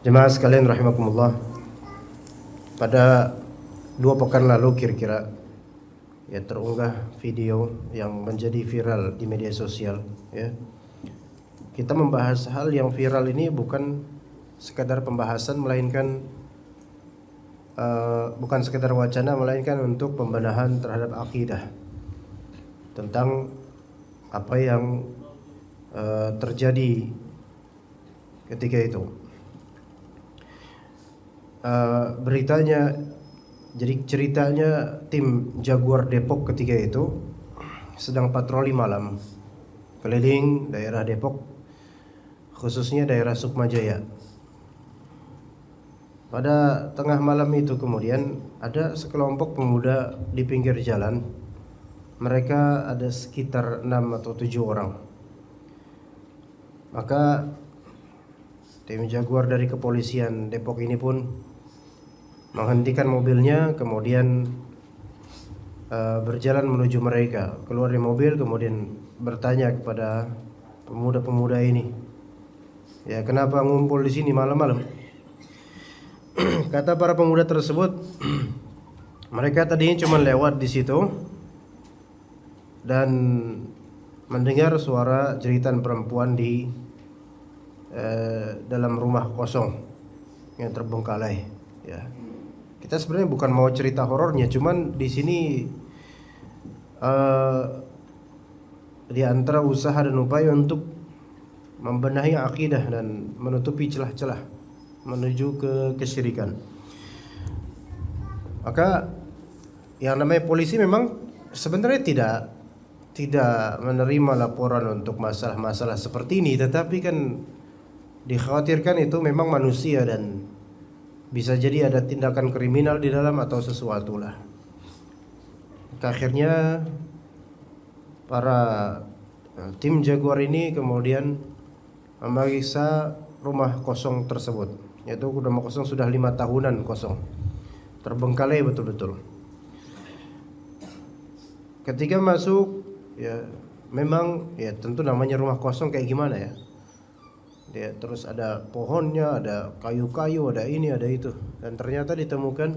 Jemaah sekalian rahimakumullah. Pada 2 pekan lalu kira-kira ya terunggah video yang menjadi viral di media sosial ya. Kita membahas hal yang viral ini bukan sekadar pembahasan melainkan bukan sekadar wacana melainkan untuk pembenahan terhadap akidah tentang apa yang terjadi ketika itu. Beritanya, jadi ceritanya tim Jaguar Depok ketika itu sedang patroli malam keliling daerah Depok, khususnya daerah Sukmajaya. Pada tengah malam itu kemudian ada sekelompok pemuda di pinggir jalan. Mereka ada sekitar 6 atau 7 orang. Maka tim Jaguar dari kepolisian Depok ini pun menghentikan mobilnya, kemudian berjalan menuju mereka. Keluar dari mobil, kemudian bertanya kepada pemuda-pemuda ini, ya kenapa ngumpul di sini malam-malam? Kata para pemuda tersebut, mereka tadinya cuma lewat di situ dan mendengar suara jeritan perempuan di dalam rumah kosong yang terbengkalai. Ya, kita sebenarnya bukan mau cerita horornya, cuman di sini di antara usaha dan upaya untuk membenahi akidah dan menutupi celah-celah menuju ke kesyirikan. Maka yang namanya polisi memang sebenarnya tidak menerima laporan untuk masalah-masalah seperti ini, tetapi kan dikhawatirkan itu memang manusia dan bisa jadi ada tindakan kriminal di dalam atau sesuatu lah. Akhirnya para tim Jaguar ini kemudian memeriksa rumah kosong tersebut, yaitu rumah kosong sudah 5 tahunan kosong, terbengkalai betul-betul. Ketika masuk, ya memang ya tentu namanya rumah kosong kayak gimana ya. Dia terus ada pohonnya, ada kayu-kayu, ada ini, ada itu. Dan ternyata ditemukan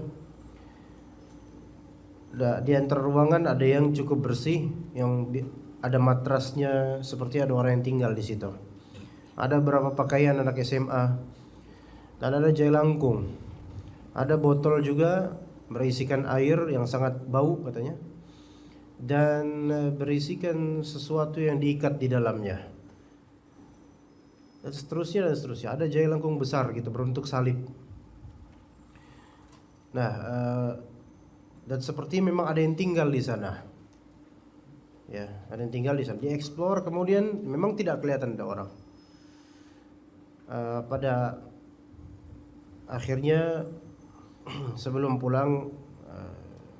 di antara ruangan ada yang cukup bersih, yang ada matrasnya seperti ada orang yang tinggal di situ. Ada beberapa pakaian anak SMA dan ada jailangkung. Ada botol juga berisikan air yang sangat bau katanya. Dan berisikan sesuatu yang diikat di dalamnya. Dan seterusnya. Ada jailangkung besar gitu berbentuk salib. Nah, dan seperti memang ada yang tinggal di sana. Ya, ada yang tinggal di sana. Dieksplor kemudian memang tidak kelihatan ada orang. Pada akhirnya sebelum pulang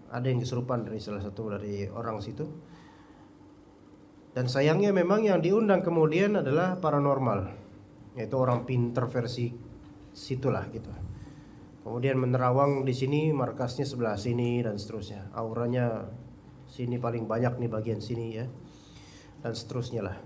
ada yang kesurupan dari salah satu dari orang situ. Dan sayangnya memang yang diundang kemudian adalah paranormal, yaitu orang pinter versi situlah gitu. Kemudian menerawang di sini, markasnya sebelah sini dan seterusnya. Auranya sini paling banyak nih bagian sini ya. Dan seterusnya lah.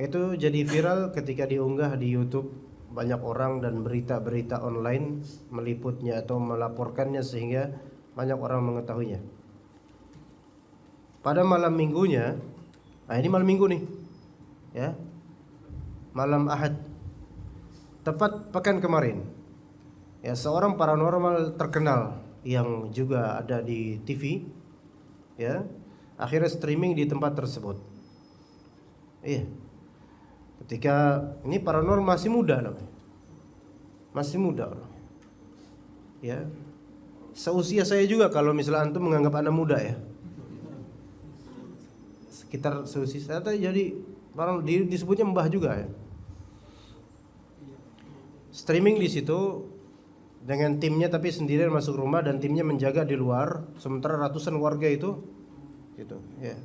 Itu jadi viral ketika diunggah di YouTube. Banyak orang dan berita-berita online meliputnya atau melaporkannya sehingga banyak orang mengetahuinya. Pada malam minggunya, nah ini malam minggu nih, ya, malam Ahad, tepat pekan kemarin, ya seorang paranormal terkenal yang juga ada di TV, ya, akhirnya streaming di tempat tersebut. Iya, ketika ini paranormal masih muda namanya, masih muda orang, ya. Seusia saya juga kalau misalnya antum menganggap anda muda ya. Sekitar seusia saya jadi orang disebutnya mbah juga ya. Streaming di situ dengan timnya tapi sendirian masuk rumah dan timnya menjaga di luar sementara ratusan warga itu gitu ya.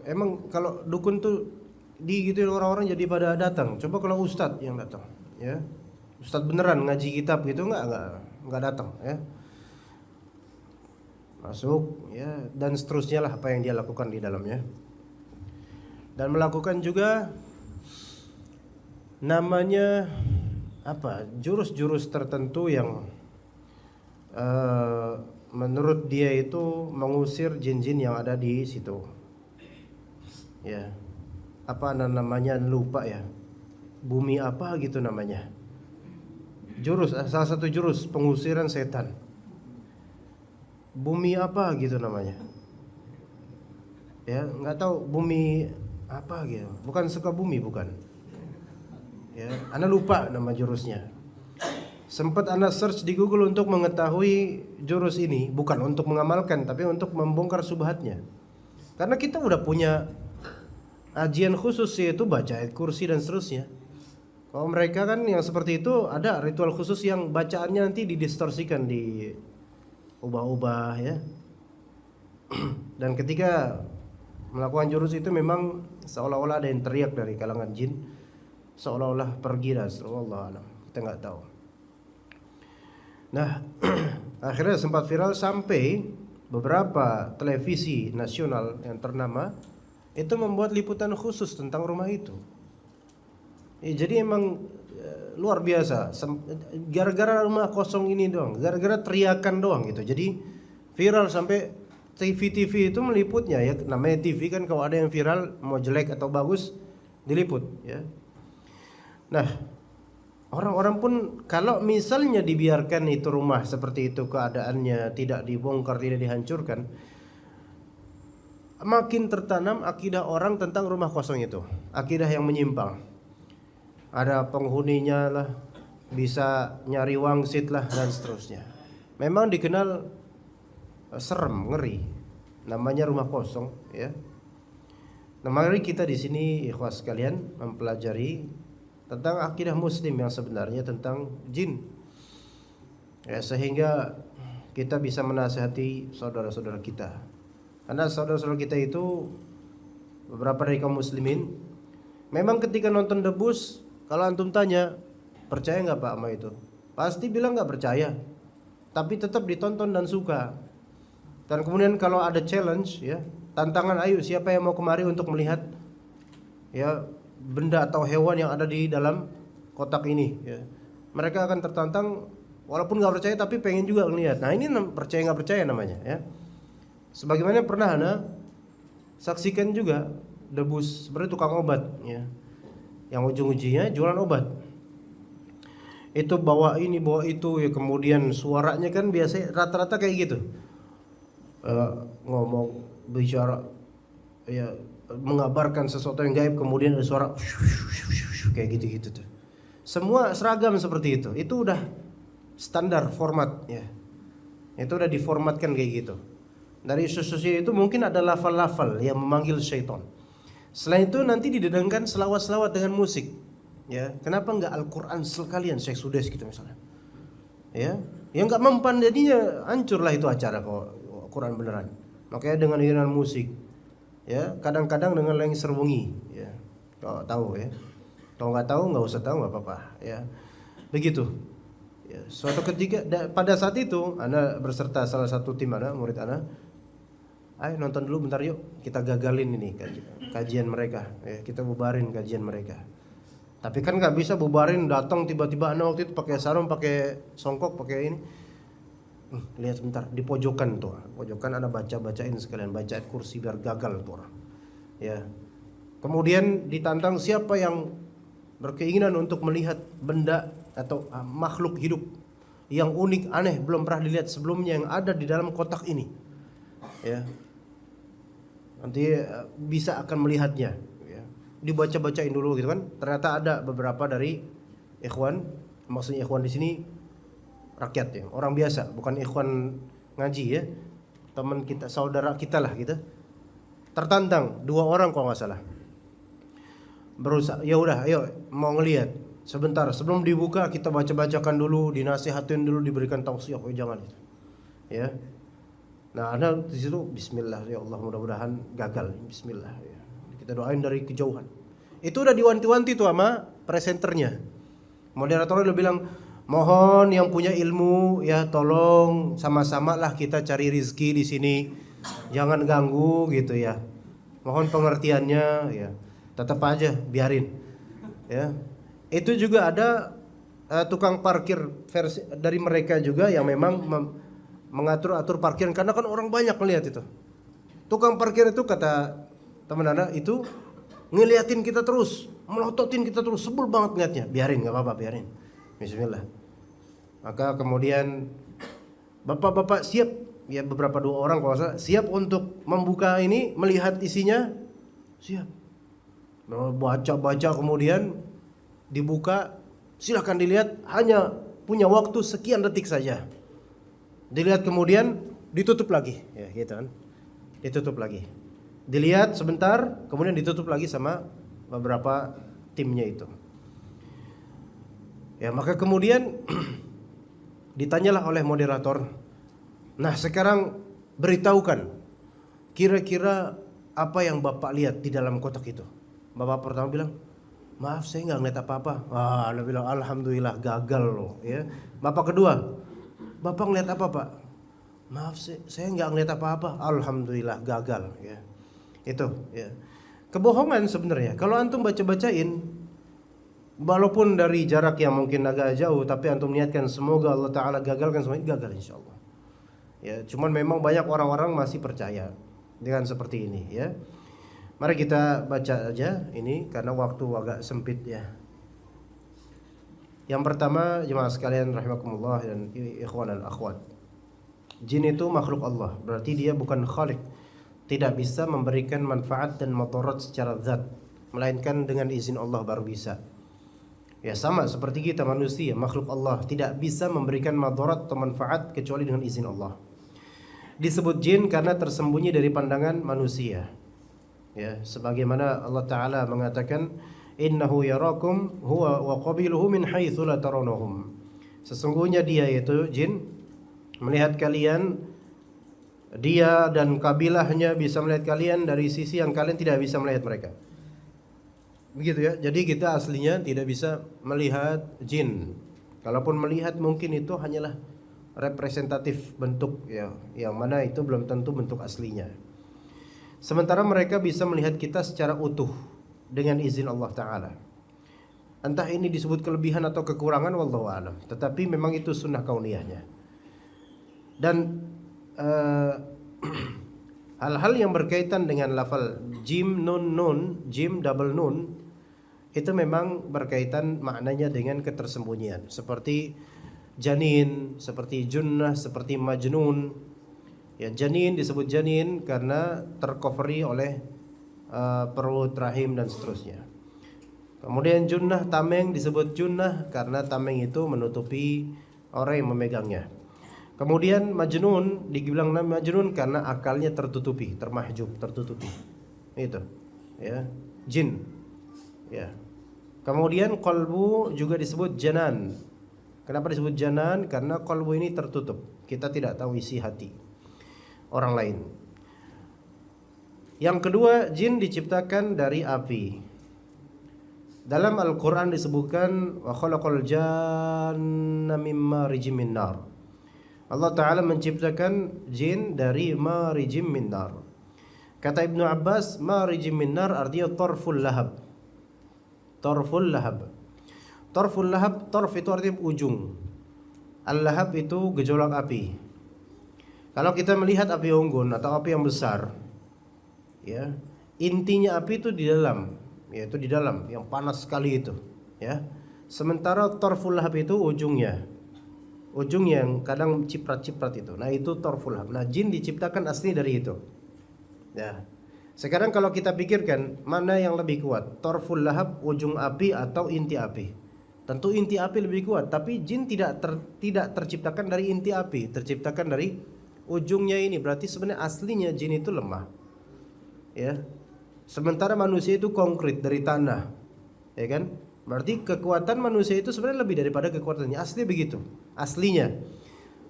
Emang kalau dukun tuh gitu orang-orang jadi pada datang. Coba kalau ustadz yang datang ya. Ustadz beneran ngaji kitab gitu enggak datang ya. Masuk ya dan seterusnya lah apa yang dia lakukan di dalamnya. Dan melakukan juga namanya jurus-jurus tertentu yang menurut dia itu mengusir jin-jin yang ada di situ. Ya. Apa namanya lupa ya. Bumi apa gitu namanya. Salah satu jurus pengusiran setan. Bumi apa gitu namanya. Ya, nggak tahu bumi apa gitu. Bukan Sukabumi bukan. Ya, ana lupa nama jurusnya. Sempat ana search di Google untuk mengetahui jurus ini, bukan untuk mengamalkan tapi untuk membongkar subhatnya. Karena kita udah punya ajian khusus yaitu baca ayat kursi dan seterusnya. Kalau mereka kan yang seperti itu ada ritual khusus yang bacaannya nanti didistorsikan, diubah-ubah ya. Dan ketika melakukan jurus itu memang seolah-olah ada yang teriak dari kalangan jin, seolah-olah pergi dan Allah alam, kita nggak tahu. Nah, akhirnya sempat viral sampai beberapa televisi nasional yang ternama itu membuat liputan khusus tentang rumah itu. Jadi emang luar biasa. Gara-gara rumah kosong ini doang, gara-gara teriakan doang gitu. Jadi viral sampai TV itu meliputnya ya. Namanya TV kan, kalau ada yang viral mau jelek atau bagus diliput ya. Nah, orang-orang pun kalau misalnya dibiarkan itu rumah seperti itu keadaannya, tidak dibongkar, tidak dihancurkan, makin tertanam akidah orang tentang rumah kosong itu, akidah yang menyimpang. Ada penghuninya lah, bisa nyari wangsit lah dan seterusnya. Memang dikenal serem, ngeri, namanya rumah kosong ya. Nah, mari kita di sini ikhwas sekalian mempelajari tentang akidah muslim yang sebenarnya tentang jin ya, sehingga kita bisa menasihati saudara-saudara kita. Karena saudara-saudara kita itu beberapa dari kaum muslimin memang ketika nonton debus, kalau antum tanya percaya nggak Pak sama itu, pasti bilang nggak percaya, tapi tetap ditonton dan suka. Dan kemudian kalau ada challenge ya, tantangan, ayo siapa yang mau kemari untuk melihat ya benda atau hewan yang ada di dalam kotak ini ya. Mereka akan tertantang walaupun nggak percaya tapi pengen juga melihat. Nah, ini percaya nggak percaya namanya ya. Sebagaimana pernah ana saksikan juga debus seperti tukang obat ya, yang ujung-ujungnya jualan obat. Itu bawa ini bawa itu ya, kemudian suaranya kan biasa rata-rata kayak gitu. Ngomong, bicara ya, mengabarkan sesuatu yang gaib, kemudian ada suara kayak gitu-gitu tuh. Semua seragam seperti itu. Itu udah standar format ya. Itu udah diformatkan kayak gitu. Dari sosial itu mungkin ada lafal-lafal yang memanggil syaitan. Selain itu nanti didedangkan selawat-selawat dengan musik. Ya, kenapa enggak Al-Qur'an sekalian Syekh Sudes gitu misalnya. Ya, yang enggak mempan jadinya hancurlah itu acara kalau Quran beneran. Makanya dengan iringan musik. Ya, kadang-kadang dengan lengser wengi ya. Kalau tahu ya. Kalau enggak tahu enggak usah tahu, enggak apa-apa ya. Begitu. Ya, suatu ketika pada saat itu ana berserta salah satu tim ana, murid ana. Ayo nonton dulu bentar yuk, kita gagalin ini kajian mereka ya, kita bubarin kajian mereka. Tapi kan nggak bisa bubarin, datang tiba-tiba ana waktu itu pakai sarung, pakai songkok, pakai ini. Lihat sebentar di pojokan tuh, pojokan ana bacain sekalian, baca ayat kursi biar gagal tuh orang. Ya. Kemudian ditantang siapa yang berkeinginan untuk melihat benda atau makhluk hidup yang unik, aneh, belum pernah dilihat sebelumnya yang ada di dalam kotak ini. Ya. Nanti bisa akan melihatnya ya. Dibaca-bacain dulu gitu kan. Ternyata ada beberapa dari ikhwan, maksudnya ikhwan di sini rakyat ya, orang biasa, bukan ikhwan ngaji ya. Teman kita, saudara kita lah gitu. Tertantang 2 orang kalau nggak salah. Berusaha, ya udah ayo mau ngelihat. Sebentar sebelum dibuka kita baca-bacakan dulu, dinasihatin dulu, diberikan tausiah, oh jangan itu. Ya. Nah, ada di situ bismillah ya Allah, mudah-mudahan gagal. Bismillah ya. Kita doain dari kejauhan. Itu udah diwanti-wanti tuh sama presenternya. Moderatornya udah bilang, "Mohon yang punya ilmu ya tolong sama-sama lah kita cari rizki di sini. Jangan ganggu gitu ya. Mohon pengertiannya ya. Tetap aja biarin." Ya. Itu juga ada tukang parkir versi dari mereka juga yang memang mengatur-atur parkiran, karena kan orang banyak melihat itu. Tukang parkir itu kata teman Anda itu ngeliatin kita terus, melototin kita terus, sebel banget ngeliatnya. Biarin, nggak apa-apa, biarin. Bismillah. Maka kemudian bapak-bapak siap, ya beberapa dua orang kalau salah, siap untuk membuka ini, melihat isinya, siap. Baca-baca kemudian dibuka, silahkan dilihat, hanya punya waktu sekian detik saja. Dilihat kemudian ditutup lagi, ya gitu kan. Ditutup lagi. Dilihat sebentar, kemudian ditutup lagi sama beberapa timnya itu. Ya, maka kemudian ditanyalah oleh moderator, nah sekarang beritahukan kira-kira apa yang Bapak lihat di dalam kotak itu. Bapak pertama bilang, maaf saya nggak ngeliat apa-apa. Wah, Anda bilang alhamdulillah gagal loh. Ya. Bapak kedua, Bapak ngeliat apa Pak? Maaf saya nggak ngeliat apa-apa. Alhamdulillah gagal. Ya. Itu. Ya. Kebohongan sebenarnya. Kalau antum baca-bacain, walaupun dari jarak yang mungkin agak jauh, tapi antum niatkan semoga Allah Taala gagalkan semuanya, gagal insya Allah. Ya, cuman memang banyak orang-orang masih percaya dengan seperti ini. Ya. Mari kita baca aja ini karena waktu agak sempit ya. Yang pertama, jemaah sekalian rahimakumullah dan ikhwan dan akhwat. Jin itu makhluk Allah, berarti dia bukan khalik. Tidak bisa memberikan manfaat dan madarat secara zat, melainkan dengan izin Allah baru bisa. Ya sama seperti kita manusia, makhluk Allah, tidak bisa memberikan madarat atau manfaat kecuali dengan izin Allah. Disebut jin karena tersembunyi dari pandangan manusia. Ya, sebagaimana Allah Ta'ala mengatakan, innahu yarakum huwa wa qabiluhu min haitsu la tarawnahum. Sesungguhnya dia yaitu jin melihat kalian, dia dan kabilahnya bisa melihat kalian dari sisi yang kalian tidak bisa melihat mereka. Begitu ya. Jadi kita aslinya tidak bisa melihat jin. Kalaupun melihat mungkin itu hanyalah representatif bentuk ya, yang mana itu belum tentu bentuk aslinya. Sementara mereka bisa melihat kita secara utuh dengan izin Allah Ta'ala. Entah ini disebut kelebihan atau kekurangan, wallahu a'lam. Tetapi memang itu sunnah kauniyahnya. Dan hal-hal yang berkaitan dengan lafal jim nun nun, jim double nun, itu memang berkaitan maknanya dengan ketersembunyian. Seperti janin, seperti junnah, seperti majnun. Ya, janin disebut janin karena tercoveri oleh perut, rahim dan seterusnya. Kemudian junnah, tameng disebut junnah karena tameng itu menutupi orang yang memegangnya. Kemudian majnun dibilang majnun karena akalnya tertutupi, termahjub, tertutupi. Itu. Ya, jin. Ya. Kemudian qalbu juga disebut janan. Kenapa disebut janan? Karena qalbu ini tertutup. Kita tidak tahu isi hati orang lain. Yang kedua, jin diciptakan dari api. Dalam Al-Quran disebutkan wa khalaqal janna mim marijim min nar. Allah Ta'ala menciptakan jin dari marijim min nar. Kata Ibnu Abbas, marijim min nar artinya tarful lahab. Tarful lahab. Tarful lahab, tarf itu artinya ujung. Al-lahab itu gejolak api. Kalau kita melihat api unggun atau api yang besar, ya, intinya api itu di dalam, yaitu di dalam yang panas sekali itu, ya. Sementara tarful lahab itu ujungnya yang kadang ciprat-ciprat itu. Nah, itu tarful lahab. Nah, jin diciptakan asli dari itu. Ya. Sekarang kalau kita pikirkan mana yang lebih kuat, tarful lahab ujung api atau inti api? Tentu inti api lebih kuat, tapi jin tidak terciptakan dari inti api, terciptakan dari ujungnya ini. Berarti sebenarnya aslinya jin itu lemah. Ya. Sementara manusia itu konkret dari tanah. Ya kan? Berarti kekuatan manusia itu sebenarnya lebih daripada kekuatannya. Asli begitu. Aslinya.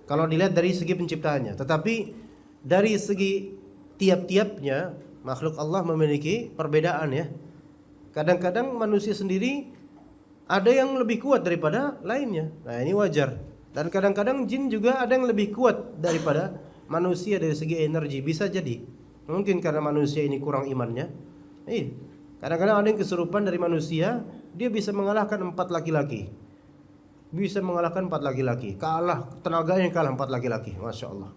Kalau dilihat dari segi penciptaannya. Tetapi dari segi tiap-tiapnya makhluk Allah memiliki perbedaan ya. Kadang-kadang manusia sendiri ada yang lebih kuat daripada lainnya. Nah, ini wajar. Dan kadang-kadang jin juga ada yang lebih kuat daripada manusia dari segi energi. Bisa jadi. Mungkin karena manusia ini kurang imannya. Kadang-kadang ada yang kesurupan dari manusia, dia bisa mengalahkan 4 laki-laki. bisa mengalahkan 4 laki-laki. Kalah tenaganya, kalah 4 laki-laki. Masya Allah.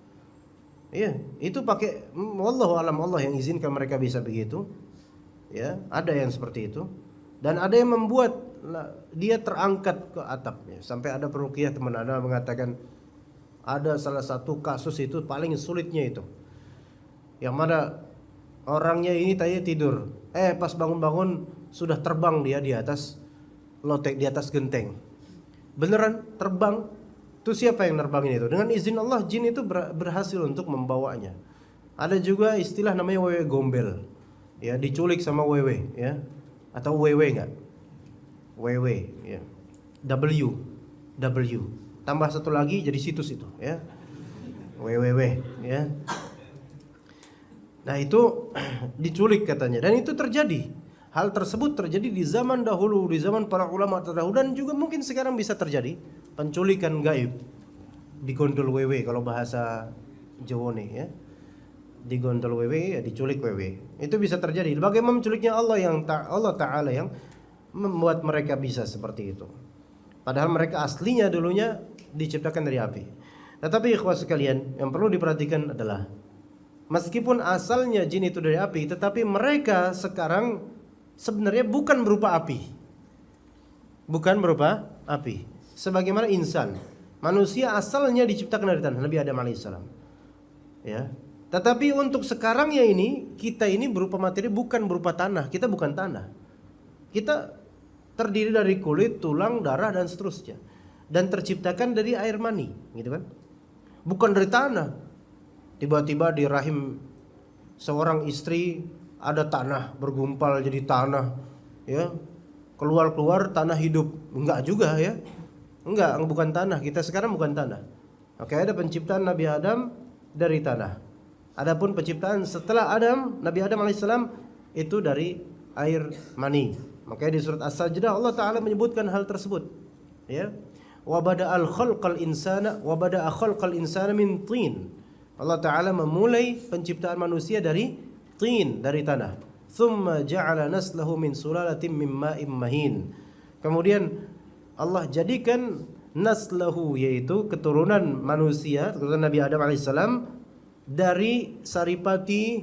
Iya, itu pakai wallahu alam, Allah yang izinkan mereka bisa begitu. Ya, ada yang seperti itu. Dan ada yang membuat dia terangkat ke atap ya. Sampai ada peruqyah teman Anda mengatakan ada salah satu kasus itu paling sulitnya itu. Yang mana orangnya ini tadi tidur. Pas bangun-bangun sudah terbang dia di atas lotek, di atas genteng. Beneran terbang. Itu siapa yang nerbangin itu? Dengan izin Allah, jin itu berhasil untuk membawanya. Ada juga istilah namanya wewe gombel. Ya, diculik sama wewe ya. Atau wewe enggak? Wewe ya. W. Tambah satu lagi jadi situs itu ya. WWW ya. Nah, itu diculik katanya, dan itu terjadi. Hal tersebut terjadi di zaman dahulu, di zaman para ulama terdahulu, dan juga mungkin sekarang bisa terjadi penculikan gaib. Digondol wewe kalau bahasa Jawa nih ya. Digondol wewe ya, diculik wewe. Itu bisa terjadi. Bagaimana menculiknya Allah Ta'ala yang membuat mereka bisa seperti itu. Padahal mereka aslinya dulunya diciptakan dari api. Tetapi ikhwah sekalian, yang perlu diperhatikan adalah meskipun asalnya jin itu dari api, tetapi mereka sekarang sebenarnya bukan berupa api. Bukan berupa api. Sebagaimana insan, manusia asalnya diciptakan dari tanah, Nabi Adam alaihissalam. Ya. Tetapi untuk sekarangnya ini, kita ini berupa materi, bukan berupa tanah. Kita bukan tanah. Kita terdiri dari kulit, tulang, darah, dan seterusnya. Dan terciptakan dari air mani, gitu kan? Bukan dari tanah. Tiba-tiba di rahim seorang istri ada tanah bergumpal jadi tanah, ya. Keluar tanah hidup. Enggak juga ya. Enggak, bukan tanah. Kita sekarang bukan tanah. Oke, ada penciptaan Nabi Adam dari tanah. Adapun penciptaan setelah Nabi Adam alaihissalam itu dari air mani. Makanya di surat As-Sajdah Allah Ta'ala menyebutkan hal tersebut. Ya. Wa bada'al khalqal insana min tin. Allah Ta'ala memulai penciptaan manusia dari tin, dari tanah. Thumma ja'ala naslahu min sulalatin min ma'im mahin. Kemudian Allah jadikan naslahu, yaitu keturunan manusia, keturunan Nabi Adam alaihissalam, dari saripati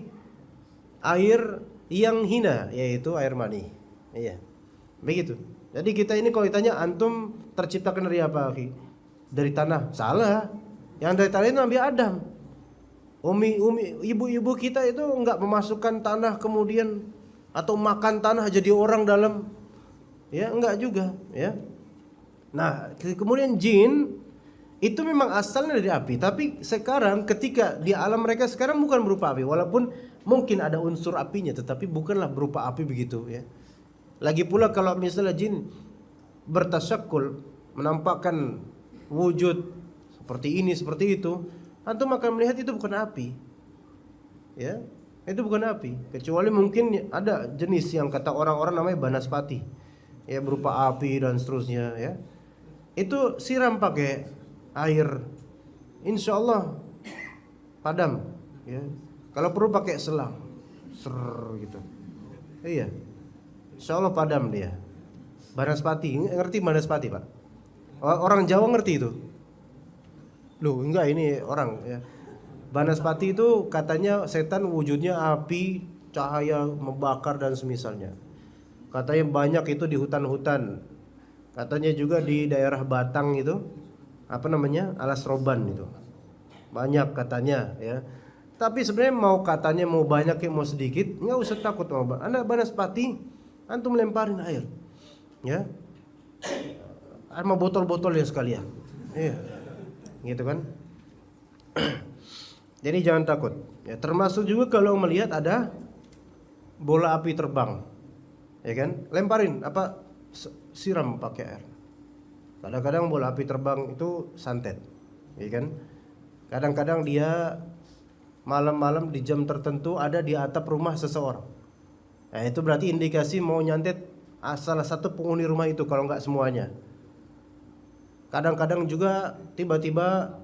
air yang hina, yaitu air mani. Iya. Begitu. Jadi kita ini kalau ditanya antum terciptakan dari apa, akhi? Dari tanah. Salah. Yang dari tanah itu Nabi Adam. Ibu-ibu kita itu enggak memasukkan tanah kemudian atau makan tanah jadi orang dalam. Ya, enggak juga, ya. Nah, kemudian jin itu memang asalnya dari api, tapi sekarang ketika di alam mereka sekarang bukan berupa api, walaupun mungkin ada unsur apinya, tetapi bukanlah berupa api begitu ya. Lagi pula kalau misalnya jin bertasyakul, menampakkan wujud seperti ini, seperti itu, antum akan melihat itu bukan api. Ya, itu bukan api, kecuali mungkin ada jenis yang kata orang-orang namanya banaspati. Ya, berupa api dan seterusnya ya. Itu siram pakai air, insya Allah padam ya. Kalau perlu pakai selang gitu. Iya, insya Allah padam dia. Banaspati, ngerti banaspati Pak? Orang Jawa ngerti itu? Loh enggak, ini orang ya. Banaspati itu katanya setan wujudnya api, cahaya membakar dan semisalnya. Katanya banyak itu di hutan-hutan. Katanya juga di daerah Batang itu, apa namanya, Alas Roban itu banyak katanya ya. Tapi sebenarnya mau katanya mau banyak ya mau sedikit, nggak usah takut sama anak banaspati, antum lemparin air ya, sama botol-botol ya sekalian, iya, gitu kan. Jadi jangan takut ya. Termasuk juga kalau melihat ada bola api terbang, ya kan, lemparin apa, siram pakai air. Kadang-kadang bola api terbang itu santet, ya kan? Kadang-kadang dia malam-malam di jam tertentu ada di atap rumah seseorang. Nah, itu berarti indikasi mau nyantet salah satu penghuni rumah itu, kalau nggak semuanya. Kadang-kadang juga tiba-tiba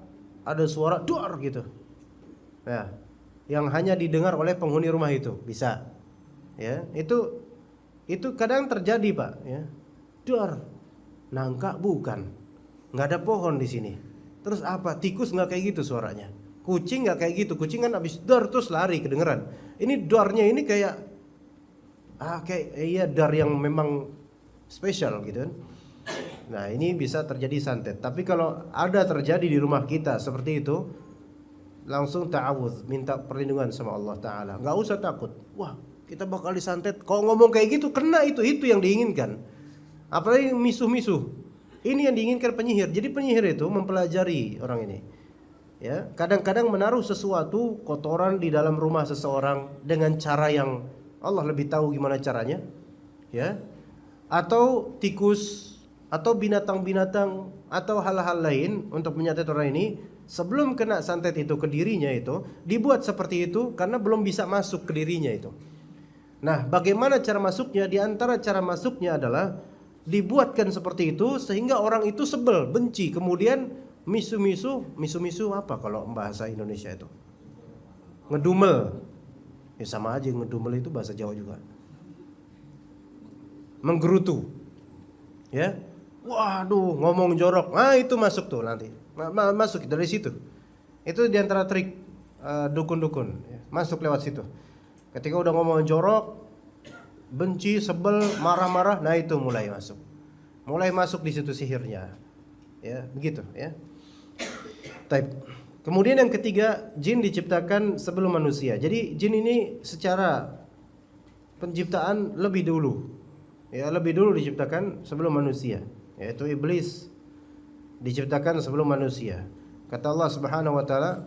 ada suara duar gitu. Ya, yang hanya didengar oleh penghuni rumah itu, bisa. Ya, itu kadang terjadi, Pak, ya. Duar. Nangka bukan, nggak ada pohon di sini. Terus apa? Tikus nggak kayak gitu suaranya. Kucing nggak kayak gitu. Kucing kan abis dar terus lari kedengeran. Ini darnya ini kayak iya dar yang memang spesial gitu kan. Nah ini bisa terjadi santet. Tapi kalau ada terjadi di rumah kita seperti itu, langsung ta'awudz, minta perlindungan sama Allah Ta'ala. Nggak usah takut. Wah kita bakal disantet. Kalau ngomong kayak gitu kena itu yang diinginkan. Apalagi misuh-misuh. Ini yang diinginkan penyihir. Jadi penyihir itu mempelajari orang ini. Ya, kadang-kadang menaruh sesuatu kotoran di dalam rumah seseorang dengan cara yang Allah lebih tahu gimana caranya. Ya. Atau tikus atau binatang-binatang atau hal-hal lain untuk menyantet orang ini, sebelum kena santet itu ke dirinya itu dibuat seperti itu karena belum bisa masuk ke dirinya itu. Nah, bagaimana cara masuknya? Di antara cara masuknya adalah dibuatkan seperti itu sehingga orang itu sebel, benci, kemudian misu-misu apa kalau bahasa Indonesia itu? Ngedumel. Ya sama aja, ngedumel itu bahasa Jawa juga. Menggerutu. Ya. Waduh, ngomong jorok. Nah, itu masuk tuh nanti. Masuk dari situ. Itu di antara trik dukun-dukun, ya. Masuk lewat situ. Ketika udah ngomong jorok, benci, sebel, marah-marah, nah itu mulai masuk. Mulai masuk di situ sihirnya. Ya, begitu, ya. Taib. Kemudian yang ketiga, jin diciptakan sebelum manusia. Jadi jin ini secara penciptaan lebih dulu. Ya, lebih dulu diciptakan sebelum manusia. Yaitu iblis diciptakan sebelum manusia. Kata Allah Subhanahu wa taala,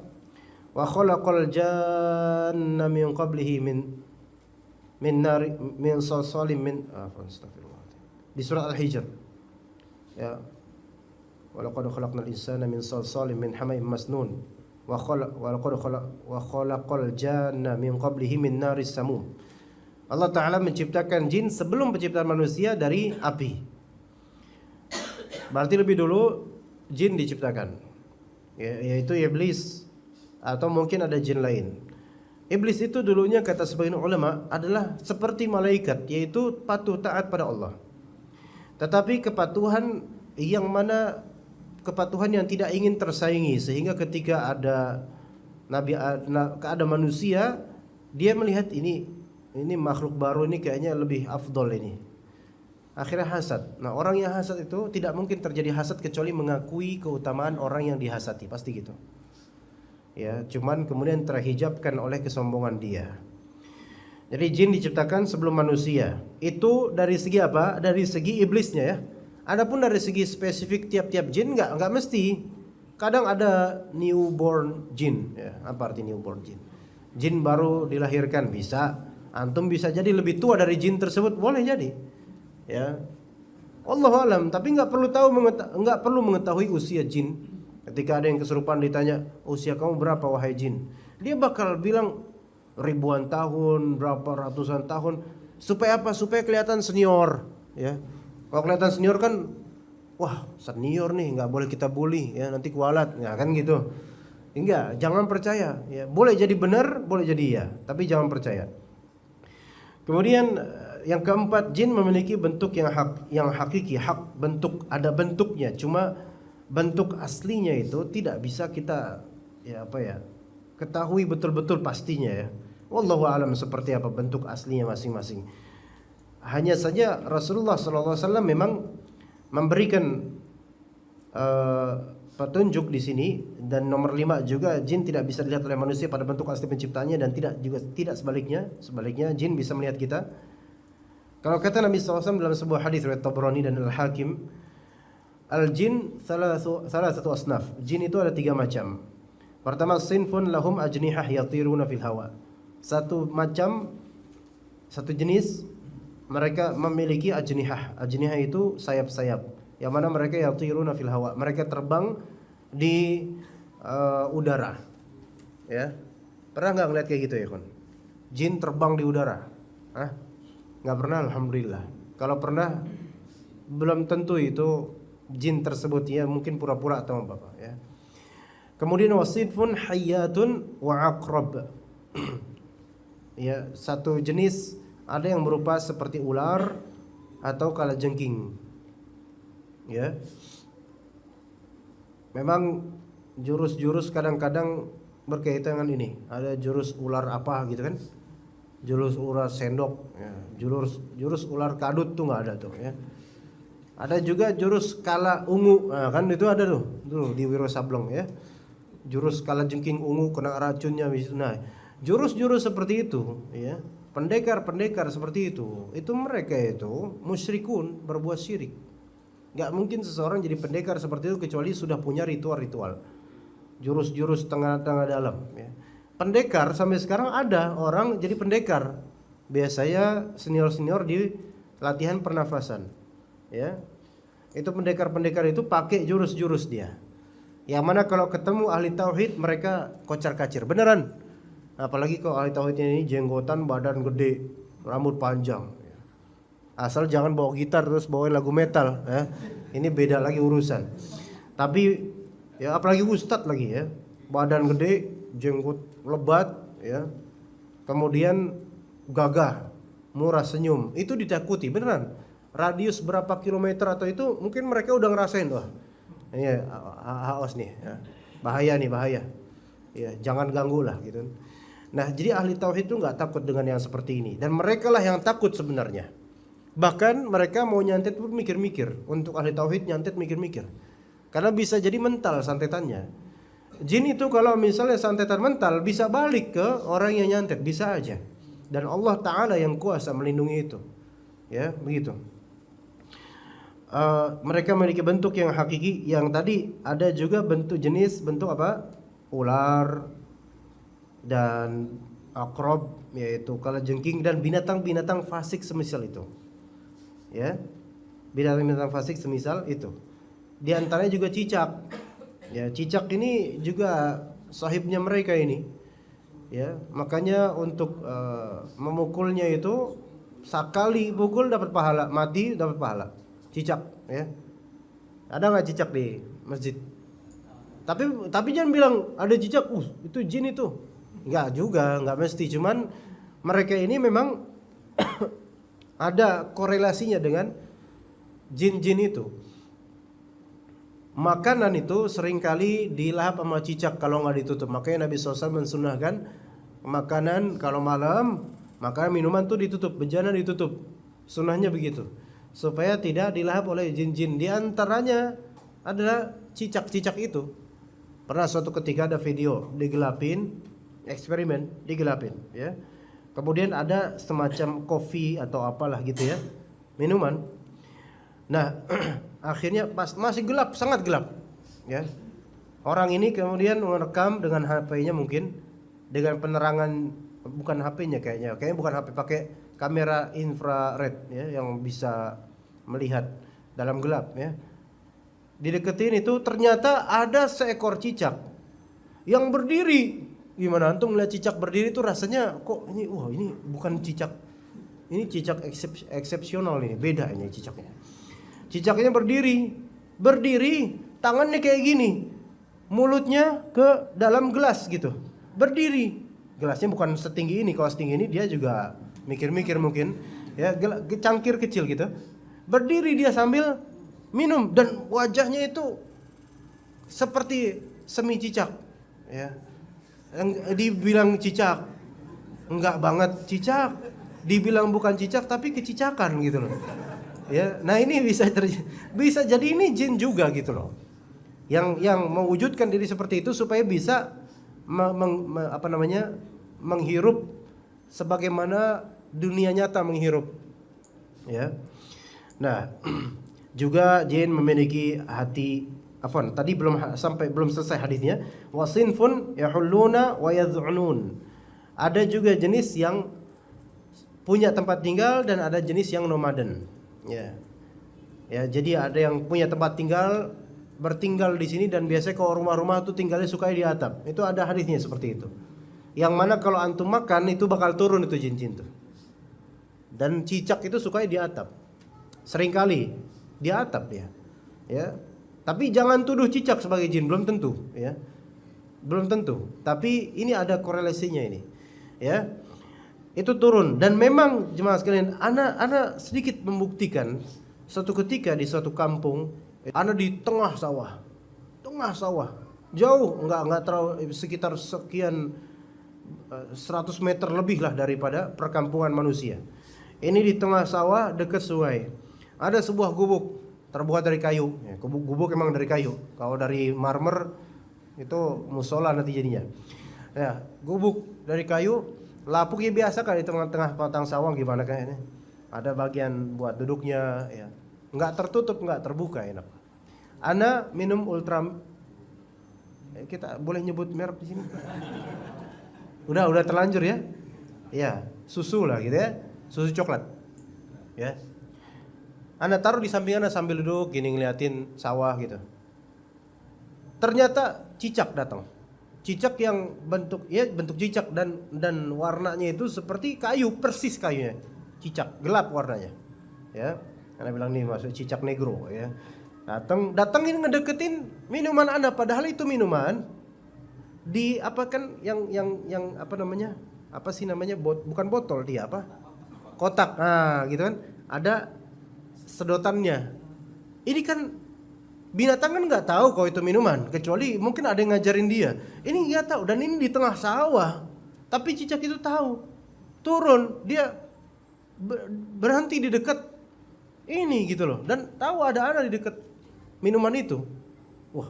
"Wa khalaqal janna min qablihi min salsalin min astagfirullah." Di surah Al-Hijr. Ya. Walaqad khalaqnal insana min salsalin min hama'in masnun wa khalaqal janna min qablihi min naris samum. Allah Ta'ala menciptakan jin sebelum penciptaan manusia dari api. Berarti lebih dulu jin diciptakan, yaitu iblis atau mungkin ada jin lain. Iblis itu dulunya kata sebagian ulama adalah seperti malaikat, yaitu patuh taat pada Allah. Tetapi kepatuhan yang tidak ingin tersaingi, sehingga ketika ada manusia, dia melihat ini makhluk baru ini kayaknya lebih afdol ini. Akhirnya hasad. Nah, orang yang hasad itu tidak mungkin terjadi hasad kecuali mengakui keutamaan orang yang dihasati, pasti gitu. Ya, cuman kemudian terhijabkan oleh kesombongan dia. Jadi jin diciptakan sebelum manusia. Itu dari segi apa? Dari segi iblisnya ya. Adapun dari segi spesifik tiap-tiap jin enggak mesti. Kadang ada newborn jin, ya. Apa arti newborn jin? Jin baru dilahirkan bisa. Antum bisa jadi lebih tua dari jin tersebut, boleh jadi. Ya. Allahu alam, tapi enggak perlu mengetahui usia jin. Ketika ada yang kesurupan ditanya, "Usia kamu berapa wahai jin?" Dia bakal bilang ribuan tahun, berapa ratusan tahun. Supaya apa? Supaya kelihatan senior, ya. Kalau kelihatan senior kan, wah senior nih, nggak boleh kita bully, ya nanti kualat, nggak kan gitu. Enggak, jangan percaya. Ya, boleh jadi benar, boleh jadi iya, tapi jangan percaya. Kemudian yang keempat, jin memiliki bentuk yang hakiki, hak bentuk, ada bentuknya. Cuma bentuk aslinya itu tidak bisa kita ketahui betul-betul pastinya ya. Wallahu a'lam seperti apa bentuk aslinya masing-masing. Hanya saja Rasulullah SAW memang memberikan petunjuk di sini, dan nomor 5 juga jin tidak bisa dilihat oleh manusia pada bentuk asli penciptanya, dan tidak sebaliknya jin bisa melihat kita. Kalau kata Nabi SAW dalam sebuah hadis riwayat Tabrani dan Al-Hakim, al-jin salasatu asnaf. Jin itu ada 3 macam. Pertama, sinfun lahum ajnihah yatiruna fil hawa. Satu jenis mereka memiliki ajnihah. Ajnihah itu sayap-sayap, yang mana mereka yatiruna fil hawa. Mereka terbang di udara. Ya. Pernah enggak ngeliat kayak gitu ya, Kon? Jin terbang di udara? Hah? Enggak pernah, alhamdulillah. Kalau pernah, belum tentu itu jin tersebut, ya mungkin pura-pura atau apa ya. Kemudian wasifun hayyatun wa aqrab. Ya, satu jenis ada yang berupa seperti ular atau kalajengking. Ya. memang jurus-jurus kadang-kadang berkaitan dengan ini. Ada jurus ular apa gitu kan? Jurus ular sendok, ya. Jurus ular kadut tuh nggak ada tuh ya. Ada juga jurus kala ungu, nah, kan itu ada tuh di Wiro Sableng ya. Jurus kala jengking ungu kena racunnya. Nah, jurus-jurus seperti itu ya. Pendekar-pendekar seperti itu mereka itu musyrikun, berbuat syirik. Gak mungkin seseorang jadi pendekar seperti itu kecuali sudah punya ritual-ritual, jurus-jurus tengah-tengah dalam ya. Pendekar sampai sekarang ada orang jadi pendekar, biasanya senior-senior di latihan pernafasan ya. Itu pendekar-pendekar itu pakai jurus-jurus dia, yang mana kalau ketemu ahli tauhid mereka kocar-kacir beneran. Apalagi kalau ahli tauhidnya ini jenggotan, badan gede, rambut panjang. Asal jangan bawa gitar terus bawain lagu metal ya. Ini beda lagi urusan. Tapi ya apalagi ustadz lagi ya, badan gede, jenggot lebat ya. Kemudian gagah, murah senyum. Itu ditakuti beneran. Radius berapa kilometer atau itu mungkin mereka udah ngerasain, wah. Ini haus nih ya. Bahaya nih, bahaya. Ya, jangan ganggu lah gitu. Nah, jadi ahli tauhid itu nggak takut dengan yang seperti ini, dan mereka lah yang takut sebenarnya. Bahkan mereka mau nyantet pun mikir-mikir. Untuk ahli tauhid nyantet mikir-mikir, karena bisa jadi mental santetannya. Jin itu kalau misalnya santetan mental bisa balik ke orang yang nyantet, bisa aja. Dan Allah Ta'ala yang kuasa melindungi itu. Ya, begitu. Mereka memiliki bentuk yang hakiki. Yang tadi ada juga bentuk apa? Ular dan akrob, yaitu kalajengking, dan binatang-binatang fasik semisal itu ya, binatang-binatang fasik semisal itu. Di antaranya juga cicak ya. Cicak ini juga sahibnya mereka ini ya, makanya untuk memukulnya itu sekali pukul dapat pahala, mati dapat pahala. Cicak ya. Ada nggak cicak di masjid? Tapi jangan bilang ada cicak, itu jin itu. Enggak juga, enggak mesti. Cuman mereka ini memang ada korelasinya dengan jin-jin itu. Makanan itu seringkali dilahap sama cicak kalau nggak ditutup. Makanya Nabi SAW mensunahkan makanan kalau malam, maka minuman tuh ditutup, bejana ditutup. Sunnahnya begitu, supaya tidak dilahap oleh jin-jin. Di antaranya adalah cicak-cicak itu. Pernah suatu ketika ada video digelapin, eksperimen digelapin ya. Kemudian ada semacam kopi atau apalah gitu ya, minuman. Nah, akhirnya pas masih gelap, sangat gelap ya. Orang ini kemudian merekam dengan HP-nya, mungkin dengan penerangan, bukan HP-nya kayaknya bukan HP, pakai kamera infrared ya, yang bisa melihat dalam gelap ya. Dideketin itu ternyata ada seekor cicak yang berdiri. Gimana antum melihat cicak berdiri itu rasanya kok ini, wah ini bukan cicak, ini cicak eksepsional, ini beda ini cicaknya. Cicaknya berdiri, tangannya kayak gini, mulutnya ke dalam gelas gitu, berdiri. Gelasnya bukan setinggi ini, kalau setinggi ini dia juga mikir-mikir mungkin ya, cangkir kecil gitu. Berdiri dia sambil minum, dan wajahnya itu seperti semi cicak ya. Dibilang cicak, enggak banget cicak. Dibilang bukan cicak, tapi kecicakan gitu loh. Ya, nah ini bisa jadi ini jin juga gitu loh. Yang mewujudkan diri seperti itu supaya bisa menghirup sebagaimana dunia nyata menghirup. Ya. Nah, juga jin memiliki hati. Tadi belum selesai hadisnya. Wasinfun yahulluna wa yad'unun. Ada juga jenis yang punya tempat tinggal dan ada jenis yang nomaden. Ya. Ya, jadi ada yang punya tempat tinggal, bertinggal di sini, dan biasanya kalau rumah-rumah itu tinggalnya suka di atap. Itu ada hadisnya seperti itu. Yang mana kalau antum makan itu bakal turun itu jin-jin tuh. Dan cicak itu suka di atap. Seringkali di atap dia. Ya. Tapi jangan tuduh cicak sebagai jin, belum tentu ya. Belum tentu. Tapi ini ada korelasinya ini. Ya. Itu turun, dan memang jemaah sekalian, ana sedikit membuktikan suatu ketika di suatu kampung, ana di tengah tengah sawah. Jauh, enggak terlalu, sekitar sekian 100 meter lebih lah daripada perkampungan manusia. Ini di tengah sawah dekat sungai. Ada sebuah gubuk terbuat dari kayu. Ya, gubuk emang dari kayu. Kalau dari marmer itu musola nanti jadinya. Ya, gubuk dari kayu, lapuknya biasa kan di tengah-tengah padang sawah gimana kan ini. Ada bagian buat duduknya, ya. Enggak tertutup, enggak terbuka, enak. Ana minum ultra, kita boleh nyebut merek di sini? Udah terlanjur ya. Ya, susu lah gitu ya. Susu coklat. Ya. Anda taruh di samping Anda sambil duduk gini ngeliatin sawah gitu. Ternyata cicak datang. Cicak yang bentuk cicak dan warnanya itu seperti kayu, persis kayunya. Cicak, gelap warnanya. Ya. Anda bilang nih maksud cicak negro ya. Datang ini ngedeketin minuman Anda, padahal itu minuman di apa kan yang apa namanya? Apa sih namanya? Bukan botol, dia apa? Kotak. Nah, gitu kan. Ada sedotannya. Ini kan binatang kan nggak tahu kalau itu minuman, kecuali mungkin ada yang ngajarin dia. Ini nggak tahu, dan ini di tengah sawah. Tapi cicak itu tahu. Turun, dia berhenti di dekat ini gitu loh, dan tahu ada anak di dekat minuman itu. Wah,